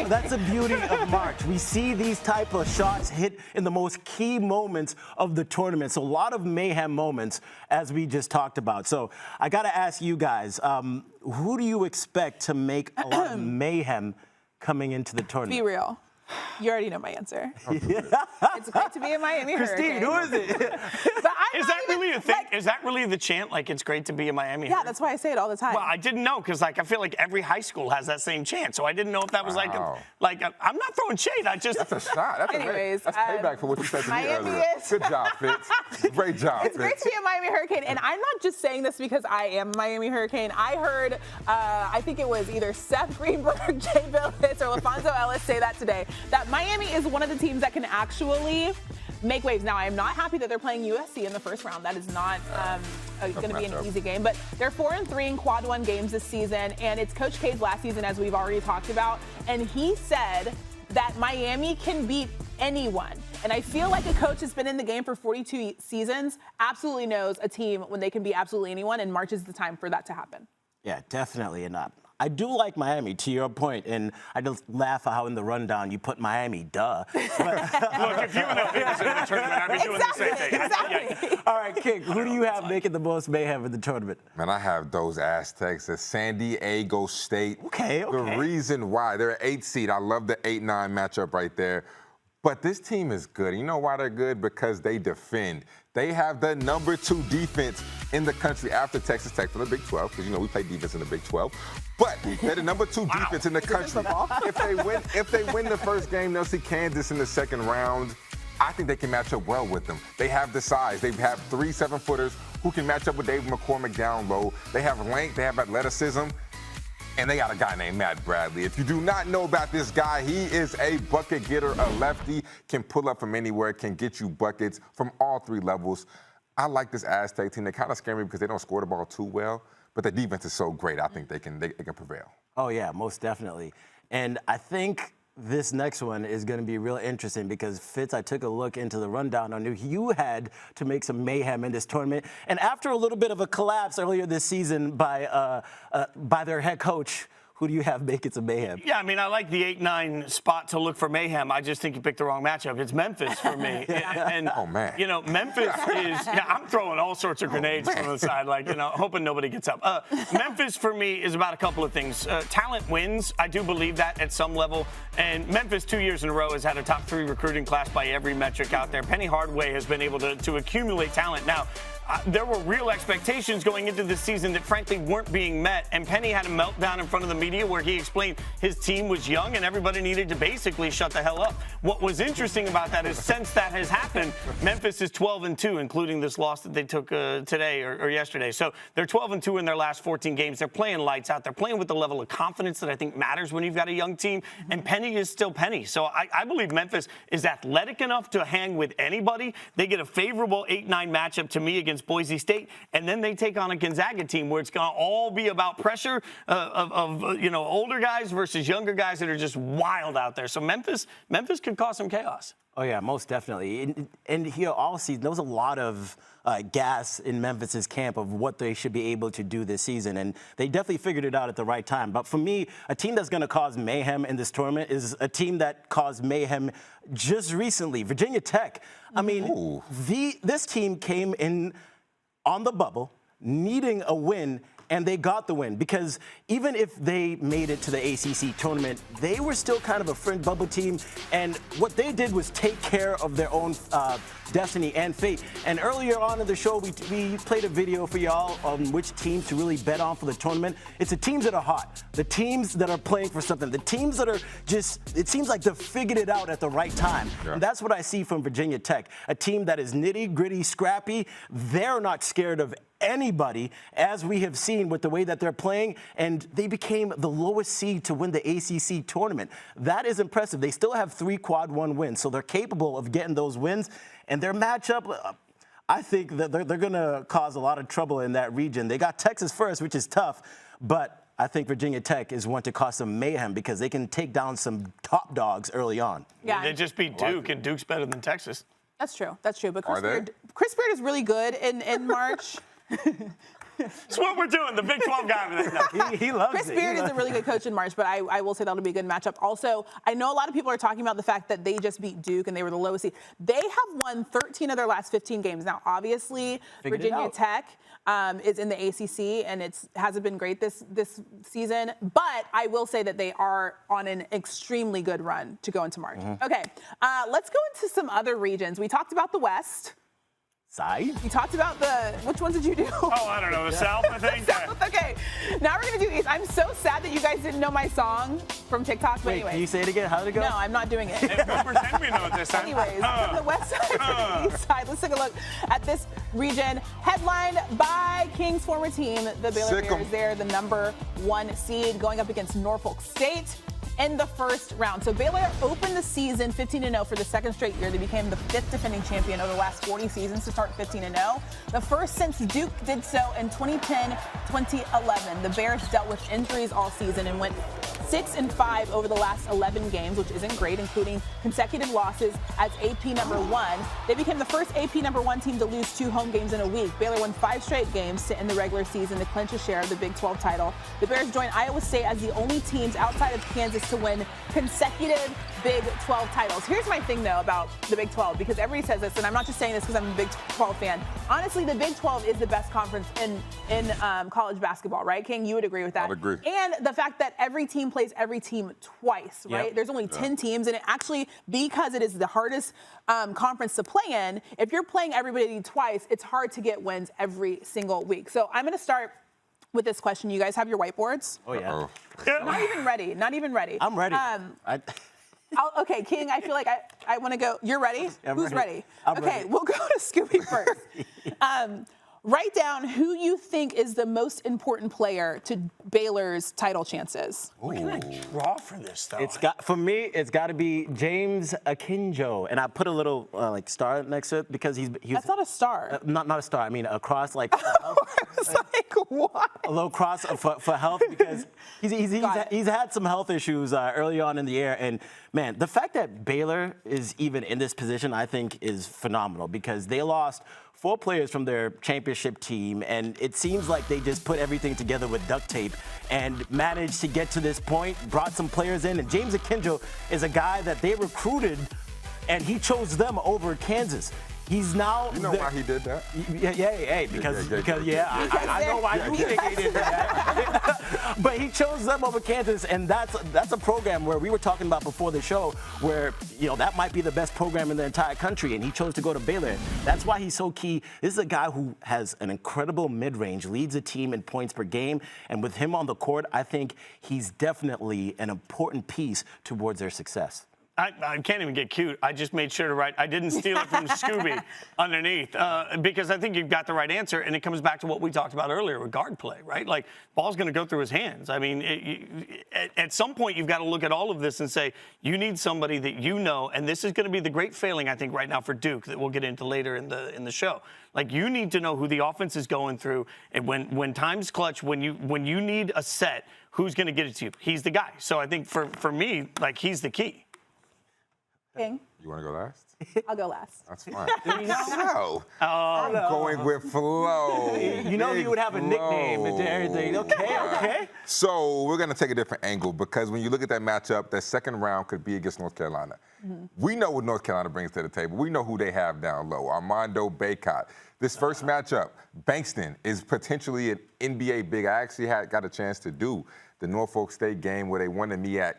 That's the beauty of March. We see these type of shots hit in the most key moments of the tournament. So a lot of mayhem moments, as we just talked about. So I got to ask you guys, who do you expect to make a lot of mayhem coming into the tournament? Be real. You already know my answer. It's great to be a Miami Christine, Hurricane. who is it? Is that really a thing? Is that really the chant? Like, it's great to be a Miami Hurricane? Yeah, that's why I say it all the time. Well, I didn't know, because I feel like every high school has that same chant. So I didn't know if that was I'm not throwing shade. That's a shot. That's payback for what you said to me earlier. Good job, Fitz. Great job, It's great to be a Miami Hurricane. And I'm not just saying this because I am a Miami Hurricane. I heard, I think it was either Seth Greenberg, Jay Billis, or LaFonso Ellis say that today, that Miami is one of the teams that can actually make waves. Now, I am not happy that they're playing USC in the first round. That is not going to be an easy game. But they're 4-3 in quad one games this season, and it's Coach K's last season, as we've already talked about. And he said that Miami can beat anyone. And I feel like a coach that's been in the game for 42 seasons absolutely knows a team when they can beat absolutely anyone, and March is the time for that to happen. Yeah, definitely. And I do like Miami, to your point, and I just laugh at how in the rundown you put Miami, duh. But, look, if UNLV was in the tournament, I'd be doing the same thing. Exactly. All right, King, who do you have making the most mayhem in the tournament? Man, I have those Aztecs at San Diego State. Okay. The reason why, they're an 8 seed. I love the 8-9 matchup right there. But this team is good. You know why they're good? Because they defend. They have the #2 defense in the country after Texas Tech for the Big 12, because, we play defense in the Big 12. But they're the #2 defense in the country. If they win the first game, they'll see Kansas in the second round. I think they can match up well with them. They have the size. They have 3 7-footers who can match up with David McCormick down low. They have length. They have athleticism. And they got a guy named Matt Bradley. If you do not know about this guy, he is a bucket getter, a lefty, can pull up from anywhere, can get you buckets from all 3 levels. I like this Aztec team. They kind of scare me because they don't score the ball too well, but the defense is so great, I think they can prevail. Oh, yeah, most definitely. And I think this next one is going to be real interesting because, Fitz, I took a look into the rundown. I knew you had to make some mayhem in this tournament. And after a little bit of a collapse earlier this season by their head coach, Who do you have make it to Mayhem? Yeah, I mean, I like the 8-9 spot to look for Mayhem. I just think you picked the wrong matchup. It's Memphis for me. And, oh, man. You know, Memphis is, I'm throwing all sorts of grenades from the side, like, hoping nobody gets up. Memphis for me is about a couple of things. Talent wins. I do believe that at some level. And Memphis 2 years in a row has had a top 3 recruiting class by every metric out there. Penny Hardaway has been able to accumulate talent. Now, there were real expectations going into this season that frankly weren't being met, and Penny had a meltdown in front of the media where he explained his team was young and everybody needed to basically shut the hell up. What was interesting about that is since that has happened, Memphis is 12-2, including this loss that they took today or yesterday. So they're 12-2 in their last 14 games. They're playing lights out. They're playing with the level of confidence that I think matters when you've got a young team, and Penny is still Penny. So I believe Memphis is athletic enough to hang with anybody. They get a favorable 8-9 matchup to me against Boise State, and then they take on a Gonzaga team where it's going to all be about pressure of older guys versus younger guys that are just wild out there. So Memphis could cause some chaos. Oh, yeah, most definitely. And here all season, there was a lot of gas in Memphis's camp of what they should be able to do this season, and they definitely figured it out at the right time. But for me, a team that's going to cause mayhem in this tournament is a team that caused mayhem just recently, Virginia Tech. I mean, this team came in on the bubble, needing a win, and they got the win, because even if they made it to the ACC tournament, they were still kind of a fringe bubble team, and what they did was take care of their own destiny and fate. And earlier on in the show, we played a video for y'all on which teams to really bet on for the tournament. It's the teams that are hot, the teams that are playing for something, the teams that are just, it seems like they've figured it out at the right time. Yeah. And that's what I see from Virginia Tech, a team that is nitty gritty, scrappy. They're not scared of anybody, as we have seen with the way that they're playing, and they became the lowest seed to win the ACC tournament. That is impressive. They still have 3 quad 1 wins, so they're capable of getting those wins. And their matchup, I think that they're going to cause a lot of trouble in that region. They got Texas first, which is tough, but I think Virginia Tech is one to cause some mayhem because they can take down some top dogs early on. Yeah. They just beat Duke, and Duke's better than Texas. That's true. That's true. But Chris Beard is really good in March. That's what we're doing, the Big 12 guy. He loves Chris Beard is a really good coach in March, but I will say that'll be a good matchup. Also, I know a lot of people are talking about the fact that they just beat Duke and they were the lowest seed. They have won 13 of their last 15 games. Now, obviously, Virginia Tech is in the ACC, and it hasn't been great this season. But I will say that they are on an extremely good run to go into March. Okay, let's go into some other regions. We talked about the West. You talked about which ones did you do? Oh, I don't know, the South, I think. South, okay. Now we're going to do East. I'm so sad that you guys didn't know my song from TikTok. But Wait, can you say it again? How did it go? No, I'm not doing it. We'll pretend we know it this time. Anyways, from the West side to the East side, let's take a look at this region. Headlined by King's former team, the Baylor Bears. They're the #1 seed going up against Norfolk State in the first round. So Baylor opened the season 15-0 for the second straight year. They became the 5th defending champion over the last 40 seasons to start 15-0. The first since Duke did so in 2010-2011. The Bears dealt with injuries all season and went 6-5 over the last 11 games, which isn't great, including consecutive losses as AP #1. They became the first AP #1 team to lose 2 home games in a week. Baylor won 5 straight games to end the regular season to clinch a share of the Big 12 title. The Bears joined Iowa State as the only teams outside of Kansas to win consecutive Big 12 titles. Here's my thing, though, about the Big 12, because everybody says this, and I'm not just saying this because I'm a Big 12 fan. Honestly, the Big 12 is the best conference in college basketball, right, King? You would agree with that? I would agree. And the fact that every team plays every team twice, right? Yep. There's only 10 teams, and it actually, because it is the hardest conference to play in, if you're playing everybody twice, it's hard to get wins every single week. So I'm going to start with this question. You guys have your whiteboards? Oh, yeah. Not even ready. Not even ready. I'm ready. Okay, King, I feel like I want to go. You're ready? Who's ready? I'm okay, ready. We'll go to Skubie first. Write down who you think is the most important player to Baylor's title chances. We're going to draw for this, though. For me, it's got to be James Akinjo, and I put a little star next to it because he's That's not a star. Not a star. I mean a cross like. I was like, a little cross for health because he's had some health issues early on in the year. And, man, the fact that Baylor is even in this position, I think, is phenomenal because they lost 4 players from their championship team, and it seems like they just put everything together with duct tape and managed to get to this point, brought some players in. And James McClure is a guy that they recruited, and he chose them over Kansas. He's now. You know why he did that? Because I know why you think he did that. But he chose them over Kansas, and that's a program where we were talking about before the show, where that might be the best program in the entire country, and he chose to go to Baylor. That's why he's so key. This is a guy who has an incredible mid-range, leads a team in points per game, and with him on the court, I think he's definitely an important piece towards their success. I can't even get cute. I just made sure to write. I didn't steal it from Skubie underneath because I think you've got the right answer, and it comes back to what we talked about earlier with guard play, right? Like, ball's going to go through his hands. I mean, at some point, you've got to look at all of this and say, you need somebody that you know, and this is going to be the great failing, I think, right now for Duke that we'll get into later in the show. Like, you need to know who the offense is going through, and when time's clutch, when you need a set, who's going to get it to you? He's the guy. So I think for me, like, he's the key. King. You want to go last? I'll go last. That's fine. So, I'm going with Flo. You know he would have a nickname and everything. Okay. So we're going to take a different angle because when you look at that matchup, that second round could be against North Carolina. Mm-hmm. We know what North Carolina brings to the table. We know who they have down low, Armando Bacot. This first matchup, Bankston is potentially an NBA big. I actually got a chance to do the Norfolk State game where they won the MEAC.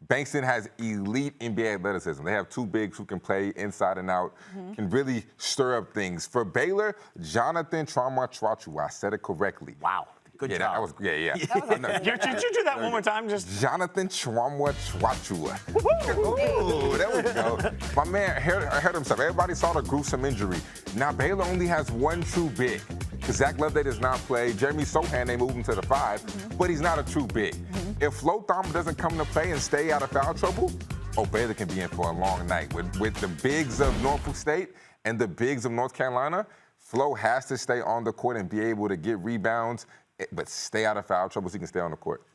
Bankston has elite NBA athleticism. They have 2 bigs who can play inside and out, can really stir up things. For Baylor, Jonathan Trauma-Chwachua. I said it correctly. Wow. Good job. That was, yeah. Did you do that one more time? Jonathan Trauma-Chwachua. Ooh, there we go. My man hurt himself. Everybody saw the gruesome injury. Now Baylor only has 1 true big. Because Zach Loveday does not play. Jeremy Sohan, they moved him to the 5, but he's not a true big. If Flo Thumb doesn't come to play and stay out of foul trouble, Baylor can be in for a long night. With the bigs of Norfolk State and the bigs of North Carolina, Flo has to stay on the court and be able to get rebounds, but stay out of foul trouble so he can stay on the court.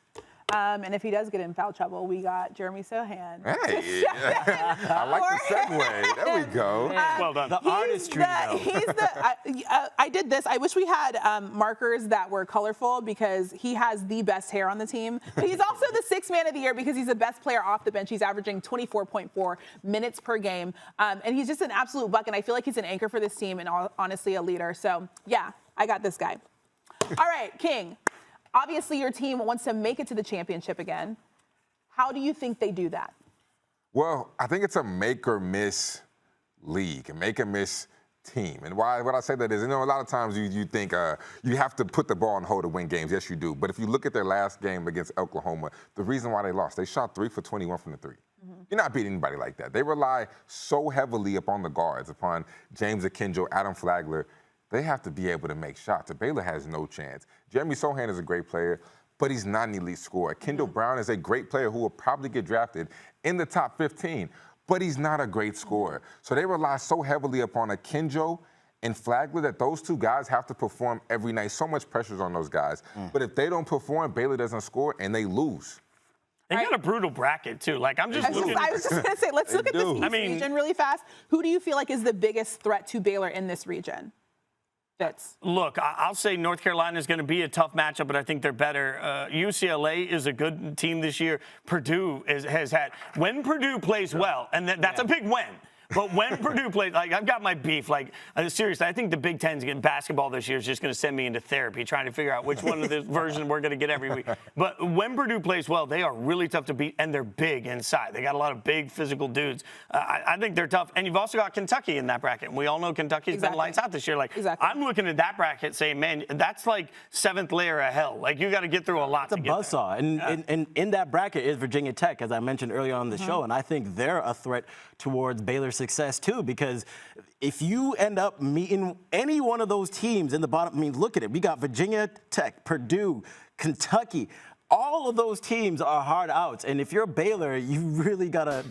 And if he does get in foul trouble, we got Jeremy Sohan. Hey, I like the segue. There we go. Well done. The artistry, I did this. I wish we had markers that were colorful because he has the best hair on the team. But he's also the 6th man of the year because he's the best player off the bench. He's averaging 24.4 minutes per game. And he's just an absolute buck. And I feel like he's an anchor for this team and honestly a leader. So, yeah, I got this guy. All right, King. Obviously, your team wants to make it to the championship again. How do you think they do that? Well, I think it's a make or miss league, a make or miss team. And why I say that is, a lot of times you think you have to put the ball in the hole to win games. Yes, you do. But if you look at their last game against Oklahoma, the reason why they lost, they shot 3 for 21 from the 3. You're not beating anybody like that. They rely so heavily upon the guards, upon James McClure, Adam Flagler. They have to be able to make shots. Baylor has no chance. Jeremy Sohan is a great player, but he's not an elite scorer. Kendall Brown is a great player who will probably get drafted in the top 15, but he's not a great scorer. So they rely so heavily upon Kendall and Flagler that those 2 guys have to perform every night. So much pressure's on those guys. But if they don't perform, Baylor doesn't score, and they lose. They got a brutal bracket, too. Like, I'm just looking. I was just going to say, let's look at this region really fast. Who do you feel like is the biggest threat to Baylor in this region? Fitz. Look, I'll say North Carolina is going to be a tough matchup, but I think they're better. UCLA is a good team this year. Purdue has had, when Purdue plays well, and that's a big win. But when Purdue plays, like, I've got my beef. Like, seriously, I think the Big Ten's getting basketball this year is just going to send me into therapy trying to figure out which one of the versions we're going to get every week. But when Purdue plays well, they are really tough to beat, and they're big inside. They got a lot of big physical dudes. I think they're tough. And you've also got Kentucky in that bracket. And we all know Kentucky's been lights out this year. Like, I'm looking at that bracket saying, man, that's like 7th layer of hell. Like, you got to get through a lot to get there. It's a buzzsaw. And in that bracket is Virginia Tech, as I mentioned earlier on the show. And I think they're a threat towards Baylor's success, too, because if you end up meeting any one of those teams in the bottom, I mean, look at it. We got Virginia Tech, Purdue, Kentucky. All of those teams are hard outs. And if you're Baylor, you really got to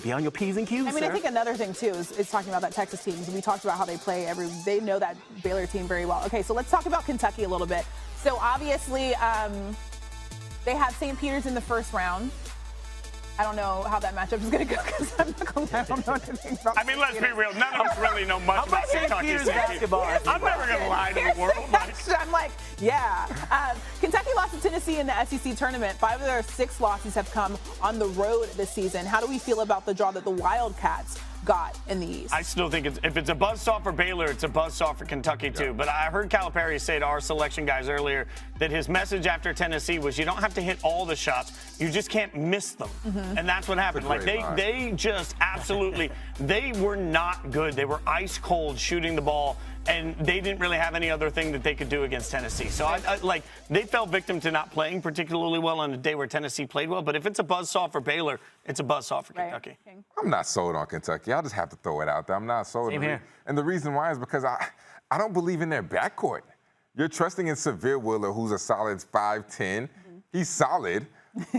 be on your P's and Q's. I mean, I think another thing, too, is talking about that Texas team. We talked about how they play they know that Baylor team very well. Okay, so let's talk about Kentucky a little bit. So obviously, they have St. Peter's in the first round. I don't know how that matchup is going to go because I'm not going to lie, I don't know anything about I mean, let's be real. None of us really know much about Kentucky basketball. I'm never going to lie to the world. I'm like, yeah. Kentucky lost to Tennessee in the SEC tournament. 5 of their 6 losses have come on the road this season. How do we feel about the draw that the Wildcats got in the East? I still think if it's a buzzsaw for Baylor, it's a buzzsaw for Kentucky too. But I heard Calipari say to our selection guys earlier that his message after Tennessee was you don't have to hit all the shots, you just can't miss them. And that's what happened. Like they just absolutely, they were not good. They were ice cold shooting the ball, and they didn't really have any other thing that they could do against Tennessee. So I they fell victim to not playing particularly well on a day where Tennessee played well. But if it's a buzzsaw for Baylor, it's a buzzsaw for Kentucky. I'm not sold on Kentucky. I'll just have to throw it out there. I'm not sold. Same here. And the reason why is because I don't believe in their backcourt. You're trusting in Severe Willer, who's a solid 5'10". He's solid,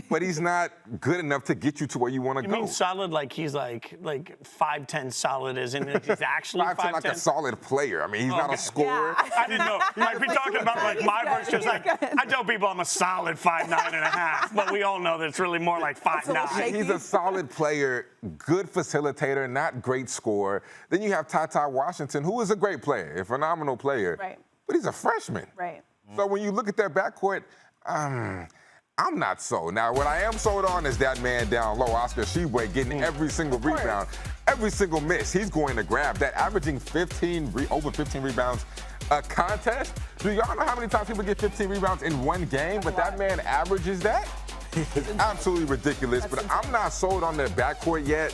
but he's not good enough to get you to where you want to go. You mean solid like he's like 5'10" solid as in he's actually 5'10"? Like a solid player. I mean, he's not a scorer. Yeah. I didn't know. You might be talking about like my version. Like I tell people I'm a solid 5'9.5", but we all know that it's really more like 5'9". He's a solid player, good facilitator, not great scorer. Then you have Ty Washington, who is a great player, a phenomenal player. Right. But he's a freshman. Right. So when you look at their backcourt, I'm not sold. Now, what I am sold on is that man down low, Oscar Tshiebwe, getting every single rebound, every single miss. He's going to grab that, averaging over 15 rebounds a contest. Do y'all know how many times people get 15 rebounds in one game? But that man averages that? It's absolutely ridiculous. But I'm not sold on their backcourt yet.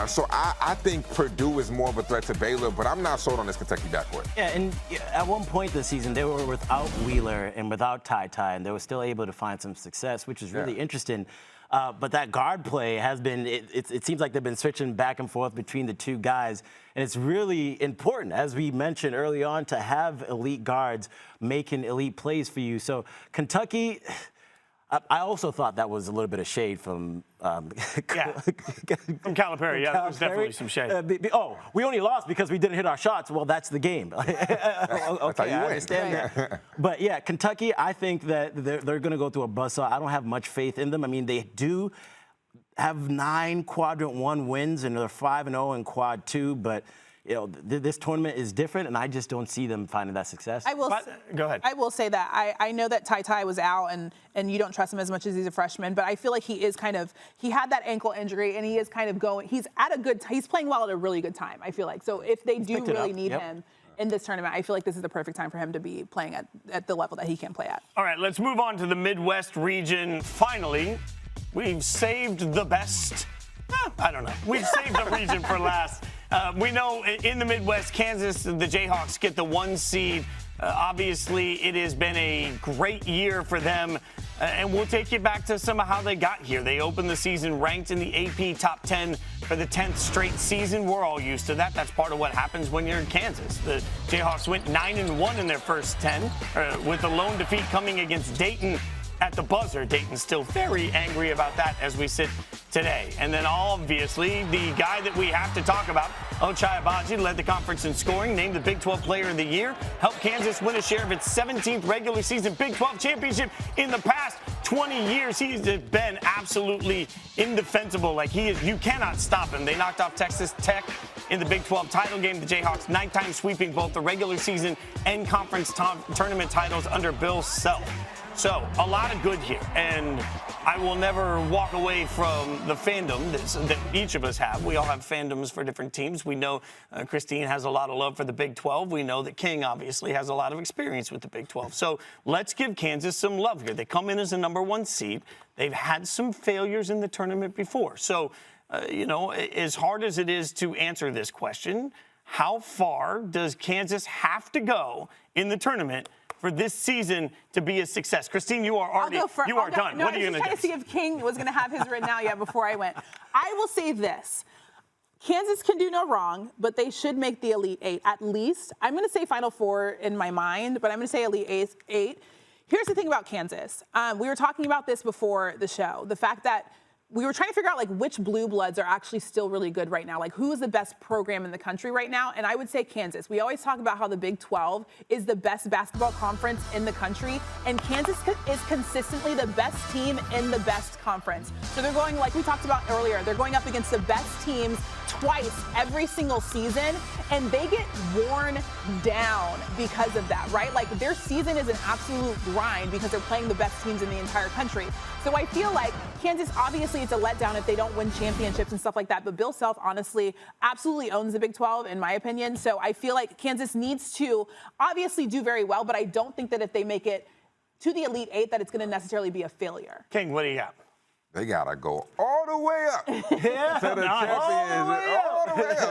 So I think Purdue is more of a threat to Baylor, but I'm not sold on this Kentucky backcourt. Yeah, and at one point this season, they were without Wheeler and without Ty, and they were still able to find some success, which is really interesting. But that guard play has been, it seems like they've been switching back and forth between the two guys. And it's really important, as we mentioned early on, to have elite guards making elite plays for you. So Kentucky, I also thought that was a little bit of shade from from Calipari. Yeah, there was definitely some shade. We only lost because we didn't hit our shots. Well, that's the game. That's how you I win. understand that. But yeah, Kentucky, I think that they're going to go through a buzzsaw. I don't have much faith in them. I mean, they do have 9 quadrant 1 wins, and they're 5-0 in quad 2, but this tournament is different, and I just don't see them finding that success. Go ahead. I will say that. I know that Ty was out, and you don't trust him as much as he's a freshman, but I feel like he is he had that ankle injury, and he is kind of going, he's playing well at a really good time, I feel like. So if they do really need him in this tournament, I feel like this is the perfect time for him to be playing at the level that he can play at. All right, let's move on to the Midwest region. Finally, we've saved the best. I don't know. We've saved the region for last. We know in the Midwest, Kansas, the Jayhawks get the 1 seed. Obviously, it has been a great year for them. And we'll take you back to some of how they got here. They opened the season ranked in the AP top 10 for the 10th straight season. We're all used to that. That's part of what happens when you're in Kansas. The Jayhawks went 9-1 in their first 10, with a lone defeat coming against Dayton at the buzzer. Dayton's still very angry about that as we sit today. And then obviously the guy that we have to talk about, Ochai Agbaji, led the conference in scoring, named the Big 12 Player of the Year, helped Kansas win a share of its 17th regular season Big 12 championship in the past 20 years. He's been absolutely indefensible. Like you cannot stop him. They knocked off Texas Tech in the Big 12 title game. The Jayhawks 9-time sweeping both the regular season and conference tournament titles under Bill Self. So, a lot of good here, and I will never walk away from the fandom that each of us have. We all have fandoms for different teams. We know Christine has a lot of love for the Big 12. We know that King obviously has a lot of experience with the Big 12. So, let's give Kansas some love here. They come in as a number 1 seed. They've had some failures in the tournament before. So, as hard as it is to answer this question, how far does Kansas have to go in the tournament for this season to be a success? Christine, you are already done. No, what are you going to do? I was trying to see if King was going to have his written out yet before I went. I will say this. Kansas can do no wrong, but they should make the Elite 8 at least. I'm going to say Final 4 in my mind, but I'm going to say Elite 8. Here's the thing about Kansas. We were talking about this before the show. The fact that we were trying to figure out like which blue bloods are actually still really good right now. Like who is the best program in the country right now? And I would say Kansas. We always talk about how the Big 12 is the best basketball conference in the country, and Kansas is consistently the best team in the best conference. So they're going, like we talked about earlier, they're going up against the best teams twice every single season, and they get worn down because of that, right? Like their season is an absolute grind because they're playing the best teams in the entire country. So I feel like Kansas, obviously it's a letdown if they don't win championships and stuff like that, but Bill Self honestly absolutely owns the Big 12 in my opinion. So I feel like Kansas needs to obviously do very well, but I don't think that if they make it to the Elite Eight that it's going to necessarily be a failure. King, what do you got? They gotta go all the way up to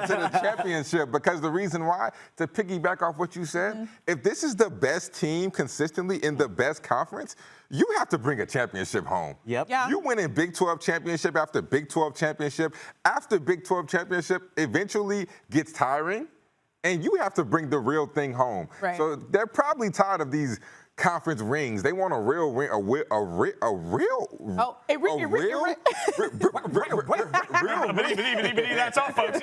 the championship. Because the reason why, to piggyback off what you said, if this is the best team consistently in the best conference, you have to bring a championship home. Yep. Yeah. You winning Big 12 championship after Big 12 championship after Big 12 championship eventually gets tiring, and you have to bring the real thing home. Right. So they're probably tired of these conference rings. They want a real ring, a real That's all, folks.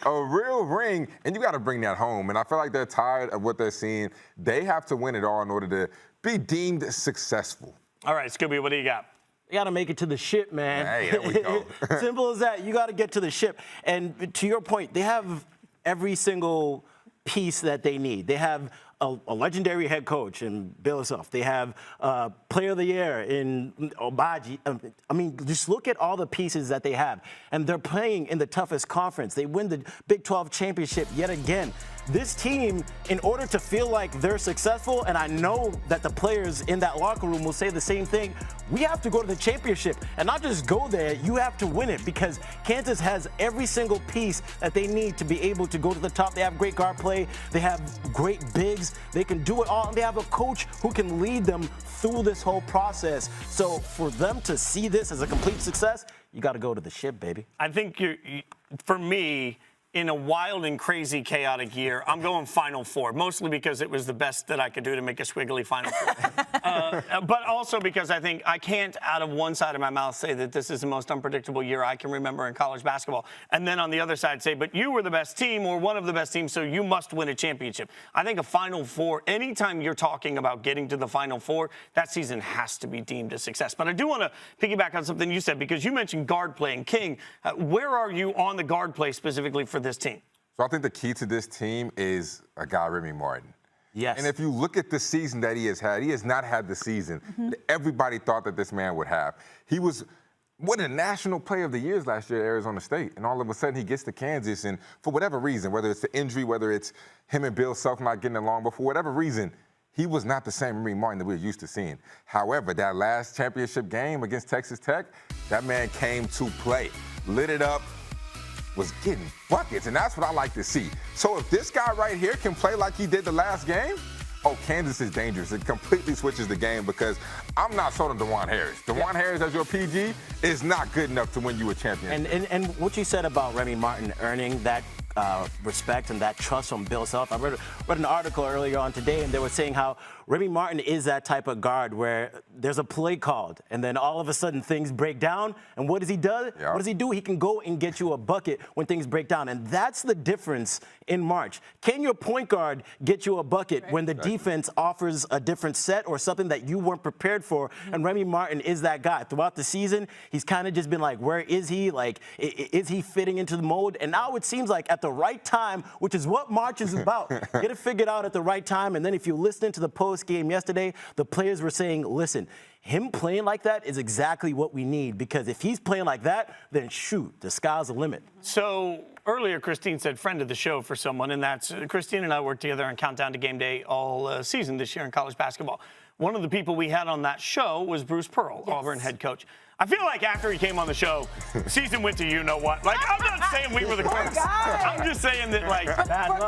a real ring, and you got to bring that home. And I feel like they're tired of what they're seeing. They have to win it all in order to be deemed successful. All right, Skubie, what do you got? You got to make it to the ship, man. Hey, there we go. Simple as that. You got to get to the ship. And to your point, they have every single piece that they need. They have a legendary head coach in Bill Self. They have player of the year in Obaji. I mean, just look at all the pieces that they have. And they're playing in the toughest conference. They win the Big 12 championship yet again. This team, in order to feel like they're successful, and I know that the players in that locker room will say the same thing, we have to go to the championship. And not just go there, you have to win it, because Kansas has every single piece that they need to be able to go to the top. They have great guard play. They have great bigs. They can do it all. And they have a coach who can lead them through this whole process. So for them to see this as a complete success, you got to go to the ship, baby. I think for me, in a wild and crazy, chaotic year, I'm going Final Four, mostly because it was the best that I could do to make a squiggly Final Four. But also because I think I can't, out of one side of my mouth, say that this is the most unpredictable year I can remember in college basketball. And then on the other side say, but you were the best team or one of the best teams, so you must win a championship. I think a Final Four, anytime you're talking about getting to the Final Four, that season has to be deemed a success. But I do want to piggyback on something you said, because you mentioned guard play. And King, where are you on the guard play specifically for this team? So I think the key to this team is a guy, Remy Martin. Yes. And if you look at the season that he has not had the season that everybody thought that this man would have. He was one of the national player of the years last year at Arizona State, and all of a sudden he gets to Kansas, and for whatever reason, whether it's the injury, whether it's him and Bill Self not getting along, but for whatever reason, he was not the same Remy Martin that we were used to seeing. However, that last championship game against Texas Tech, that man came to play, lit it up, was getting buckets, and that's what I like to see. So if this guy right here can play like he did the last game, oh, Kansas is dangerous. It completely switches the game, because I'm not sold on DeJuan Harris. DeJuan Harris as your PG is not good enough to win you a championship. And what you said about Remy Martin earning that respect and that trust from Bill Self. I read an article earlier on today, and they were saying how Remy Martin is that type of guard where there's a play called, and then all of a sudden things break down, and what does he do? Yep. What does he do? He can go and get you a bucket when things break down, and that's the difference in March. Can your point guard get you a bucket when the defense offers a different set or something that you weren't prepared for? And Remy Martin is that guy. Throughout the season, he's kind of just been like, where is he? Like, is he fitting into the mold? And now it seems like at the right time, which is what March is about, get it figured out at the right time. And then if you listen to the post game yesterday, the players were saying, listen, him playing like that is exactly what we need, because if he's playing like that, then shoot, the sky's the limit. So earlier, Christine said friend of the show for someone, and that's Christine and I worked together on Countdown to Game Day all season this year in college basketball. One of the people we had on that show was Bruce Pearl, Auburn head coach. I feel like after he came on the show, season went to you know what. Like, I'm not saying we were the close. I'm just saying that, like,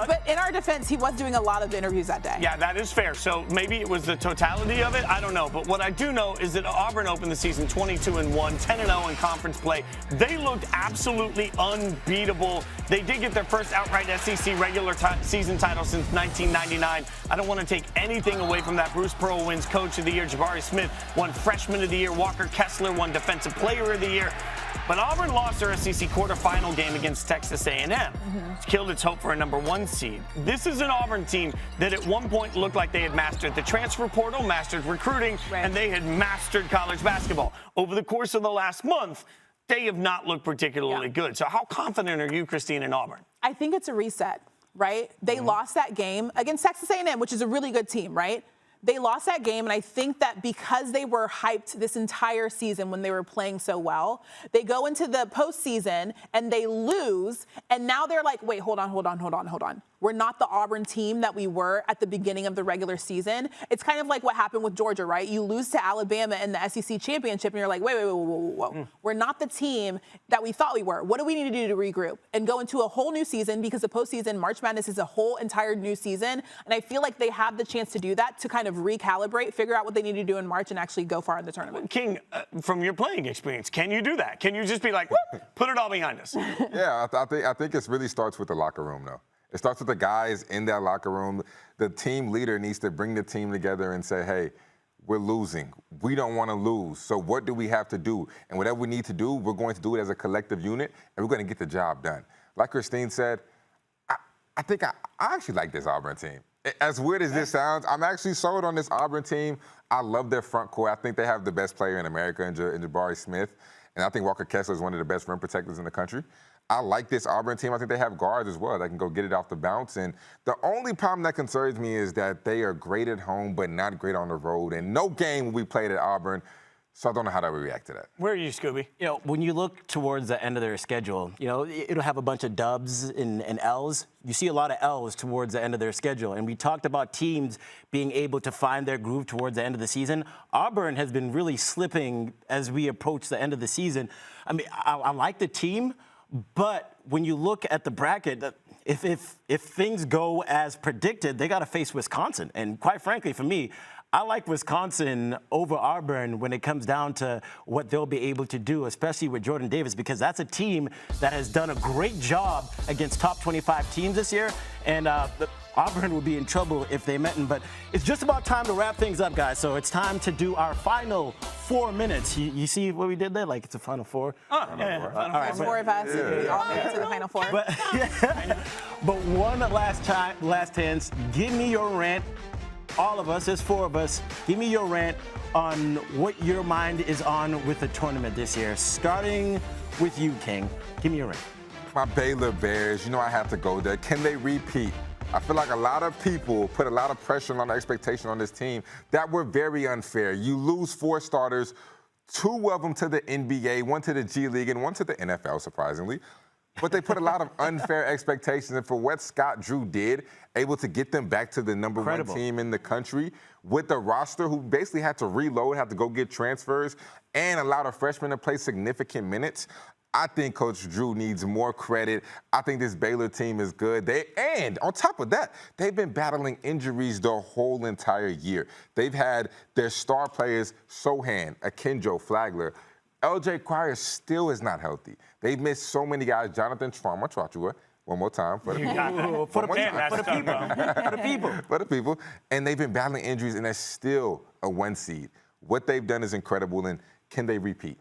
but in our defense, he was doing a lot of interviews that day. Yeah, that is fair. So maybe it was the totality of it. I don't know. But what I do know is that Auburn opened the season 22-1, 10-0 in conference play. They looked absolutely unbeatable. They did get their first outright SEC regular season title since 1999. I don't want to take anything away from that. Bruce Pearl wins Coach of the Year. Jabari Smith won Freshman of the Year. Walker Kessler won Defensive Player of the Year. But Auburn lost their SEC quarterfinal game against Texas A&M. It's killed its hope for a #1 seed. This is an Auburn team that at one point looked like they had mastered the transfer portal, mastered recruiting, and they had mastered college basketball. Over the course of the last month, they have not looked particularly good. So how confident are you, Christine, in Auburn? I think it's a reset, right? They lost that game against Texas A&M, which is a really good team, right? They lost that game, and I think that because they were hyped this entire season when they were playing so well, they go into the postseason and they lose, and now they're like, wait, hold on. We're not the Auburn team that we were at the beginning of the regular season. It's kind of like what happened with Georgia, right? You lose to Alabama in the SEC championship, and you're like, whoa. We're not the team that we thought we were. What do we need to do to regroup and go into a whole new season? Because the postseason, March Madness, is a whole entire new season, and I feel like they have the chance to do that, to kind of recalibrate, figure out what they need to do in March, and actually go far in the tournament. King, from your playing experience, can you do that? Can you just be like, put it all behind us? Yeah, I think it really starts with the locker room, though. It starts with the guys in that locker room. The team leader needs to bring the team together and say, hey, we're losing. We don't want to lose. So what do we have to do? And whatever we need to do, we're going to do it as a collective unit, and we're going to get the job done. Like Christine said, I think I actually like this Auburn team. As weird as this sounds, I'm actually sold on this Auburn team. I love their front court. I think they have the best player in America in Jabari Smith. And I think Walker Kessler is one of the best rim protectors in the country. I like this Auburn team. I think they have guards as well that can go get it off the bounce. And the only problem that concerns me is that they are great at home but not great on the road. And no game will be played at Auburn, so I don't know how to react to that. Where are you, Skubie? You know, when you look towards the end of their schedule, you know, it'll have a bunch of dubs and L's. You see a lot of L's towards the end of their schedule. And we talked about teams being able to find their groove towards the end of the season. Auburn has been really slipping as we approach the end of the season. I mean, I like the team, but when you look at the bracket, if things go as predicted, they got to face Wisconsin. And quite frankly, for me, I like Wisconsin over Auburn when it comes down to what they'll be able to do, especially with Jordan Davis, because that's a team that has done a great job against top 25 teams this year. And Auburn would be in trouble if they met him. But it's just about time to wrap things up, guys. So it's time to do our final 4 minutes. You see what we did there? Like it's a final four? All right, four of us. We all made it to the final four. But one last chance. Give me your rant. All of us, there's 4 of us. Give me your rant on what your mind is on with the tournament this year. Starting with you, King. Give me your rant. My Baylor Bears, you know I have to go there. Can they repeat? I feel like a lot of people put a lot of pressure and a lot of expectation on this team that were very unfair. You lose 4 starters, 2 of them to the NBA, 1 to the G League, and 1 to the NFL, surprisingly. But they put a lot of unfair expectations, and for what Scott Drew did, able to get them back to the #1 team in the country with a roster who basically had to reload, had to go get transfers, and allowed a freshman to play significant minutes. I think Coach Drew needs more credit. I think this Baylor team is good. And on top of that, they've been battling injuries the whole entire year. They've had their star players, Sohan, Akinjo, Flagler. LJ Cryer still is not healthy. They've missed so many guys. Jonathan Trauma, one more time. For the people. And they've been battling injuries, and they're still a 1 seed. What they've done is incredible, and can they repeat?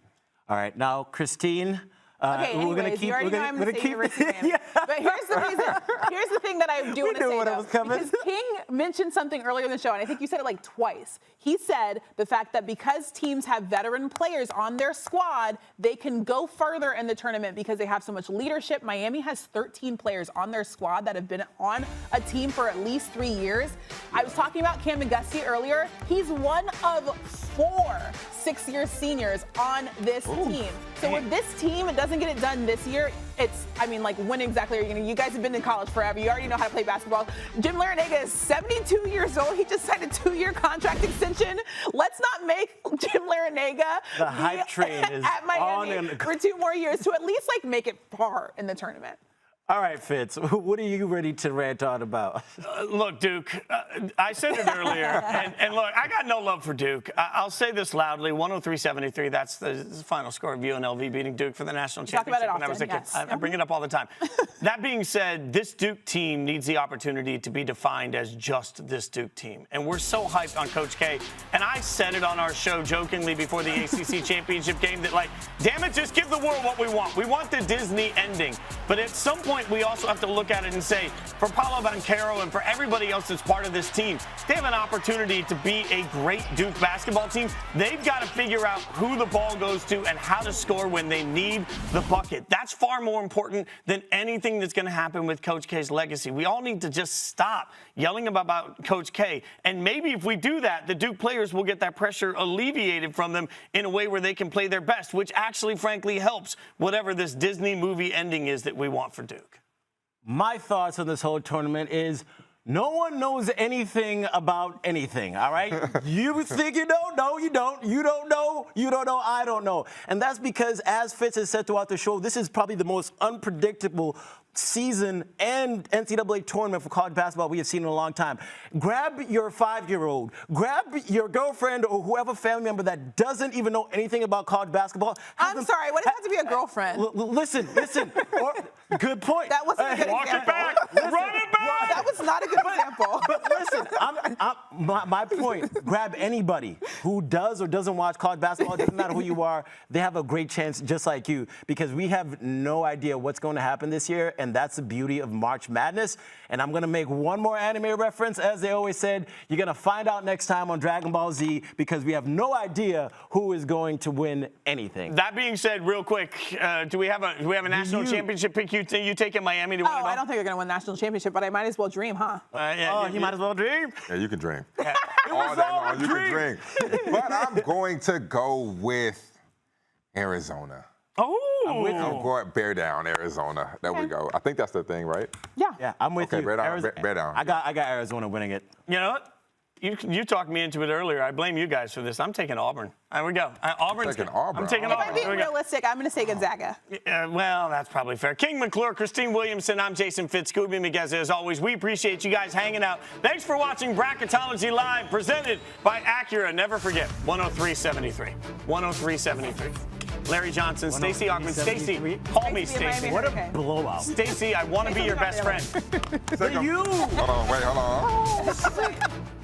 All right, now, Christine. Okay, we're anyways, you already know I'm going to say University of Miami. But here's the thing that I do want to say, though. Because King mentioned something earlier in the show, and I think you said it like twice. He said the fact that because teams have veteran players on their squad, they can go further in the tournament because they have so much leadership. Miami has 13 players on their squad that have been on a team for at least 3 years. I was talking about Cam McClure earlier. He's one of 4 6-year seniors on this team. So with this team, it doesn't get it done this year. When exactly are you going to? You guys have been in college forever. You already know how to play basketball. Jim Larrañaga is 72 years old. He just signed a 2-year contract extension. Let's not make Jim Larrañaga the hype train is at Miami on for 2 more years to at least make it far in the tournament. All right, Fitz, what are you ready to rant on about? Look, Duke, I said it earlier, and look, I got no love for Duke. I'll say this loudly, 103-73, that's the final score of UNLV beating Duke for the national championship when I was a kid. Yes. I bring it up all the time. That being said, this Duke team needs the opportunity to be defined as just this Duke team. And we're so hyped on Coach K, and I said it on our show jokingly before the ACC championship game that, like, damn it, just give the world what we want. We want the Disney ending. But at some point, we also have to look at it and say, for Paolo Banchero and for everybody else that's part of this team, they have an opportunity to be a great Duke basketball team. They've got to figure out who the ball goes to and how to score when they need the bucket. That's far more important than anything that's going to happen with Coach K's legacy. We all need to just stop yelling about Coach K. And maybe if we do that, the Duke players will get that pressure alleviated from them in a way where they can play their best, which actually, frankly, helps whatever this Disney movie ending is that we want for Duke. My thoughts on this whole tournament is no one knows anything about anything, all right? You think you know? No, you don't. You don't know. You don't know. I don't know. And that's because, as Fitz has said throughout the show, this is probably the most unpredictable season and NCAA tournament for college basketball we have seen in a long time. Grab your 5-year-old, grab your girlfriend or whoever family member that doesn't even know anything about college basketball. I'm sorry, what does it have to be a girlfriend? Listen. Good point. That wasn't a good Walk example. it back. Run it back. That was not a good example. But listen, my point, grab anybody who does or doesn't watch college basketball, it doesn't matter who you are, they have a great chance just like you, because we have no idea what's going to happen this year, and that's the beauty of March Madness. And I'm going to make one more anime reference. As they always said, you're going to find out next time on Dragon Ball Z, because we have no idea who is going to win anything. That being said, real quick, do we have a national championship pick you take in Miami to win it all? I don't think they're going to win the national championship, but I might as well dream, huh? You might as well dream. Yeah, you can dream. Yeah. All day long, you can dream. But I'm going to go with Arizona. I'm going bear down, Arizona. There we go. I think that's the thing, right? Yeah, I'm with you. Bear down. I got Arizona winning it. You know what? You talked me into it earlier. I blame you guys for this. I'm taking Auburn. There we go. Auburn's taking Auburn. I'm taking If Auburn. I'm being realistic, I'm going to say Gonzaga. Well, that's probably fair. King McClure, Christine Williamson, I'm Jason Fitz, Skubie Mageza. As always, we appreciate you guys hanging out. Thanks for watching Bracketology Live, presented by Acura. Never forget, 103.73. 103.73. Larry Johnson, Stacey Augman. Stacey, call me Stacey. What a blowout. Stacey, I want to be your best friend. You. Hold on, wait, hold on.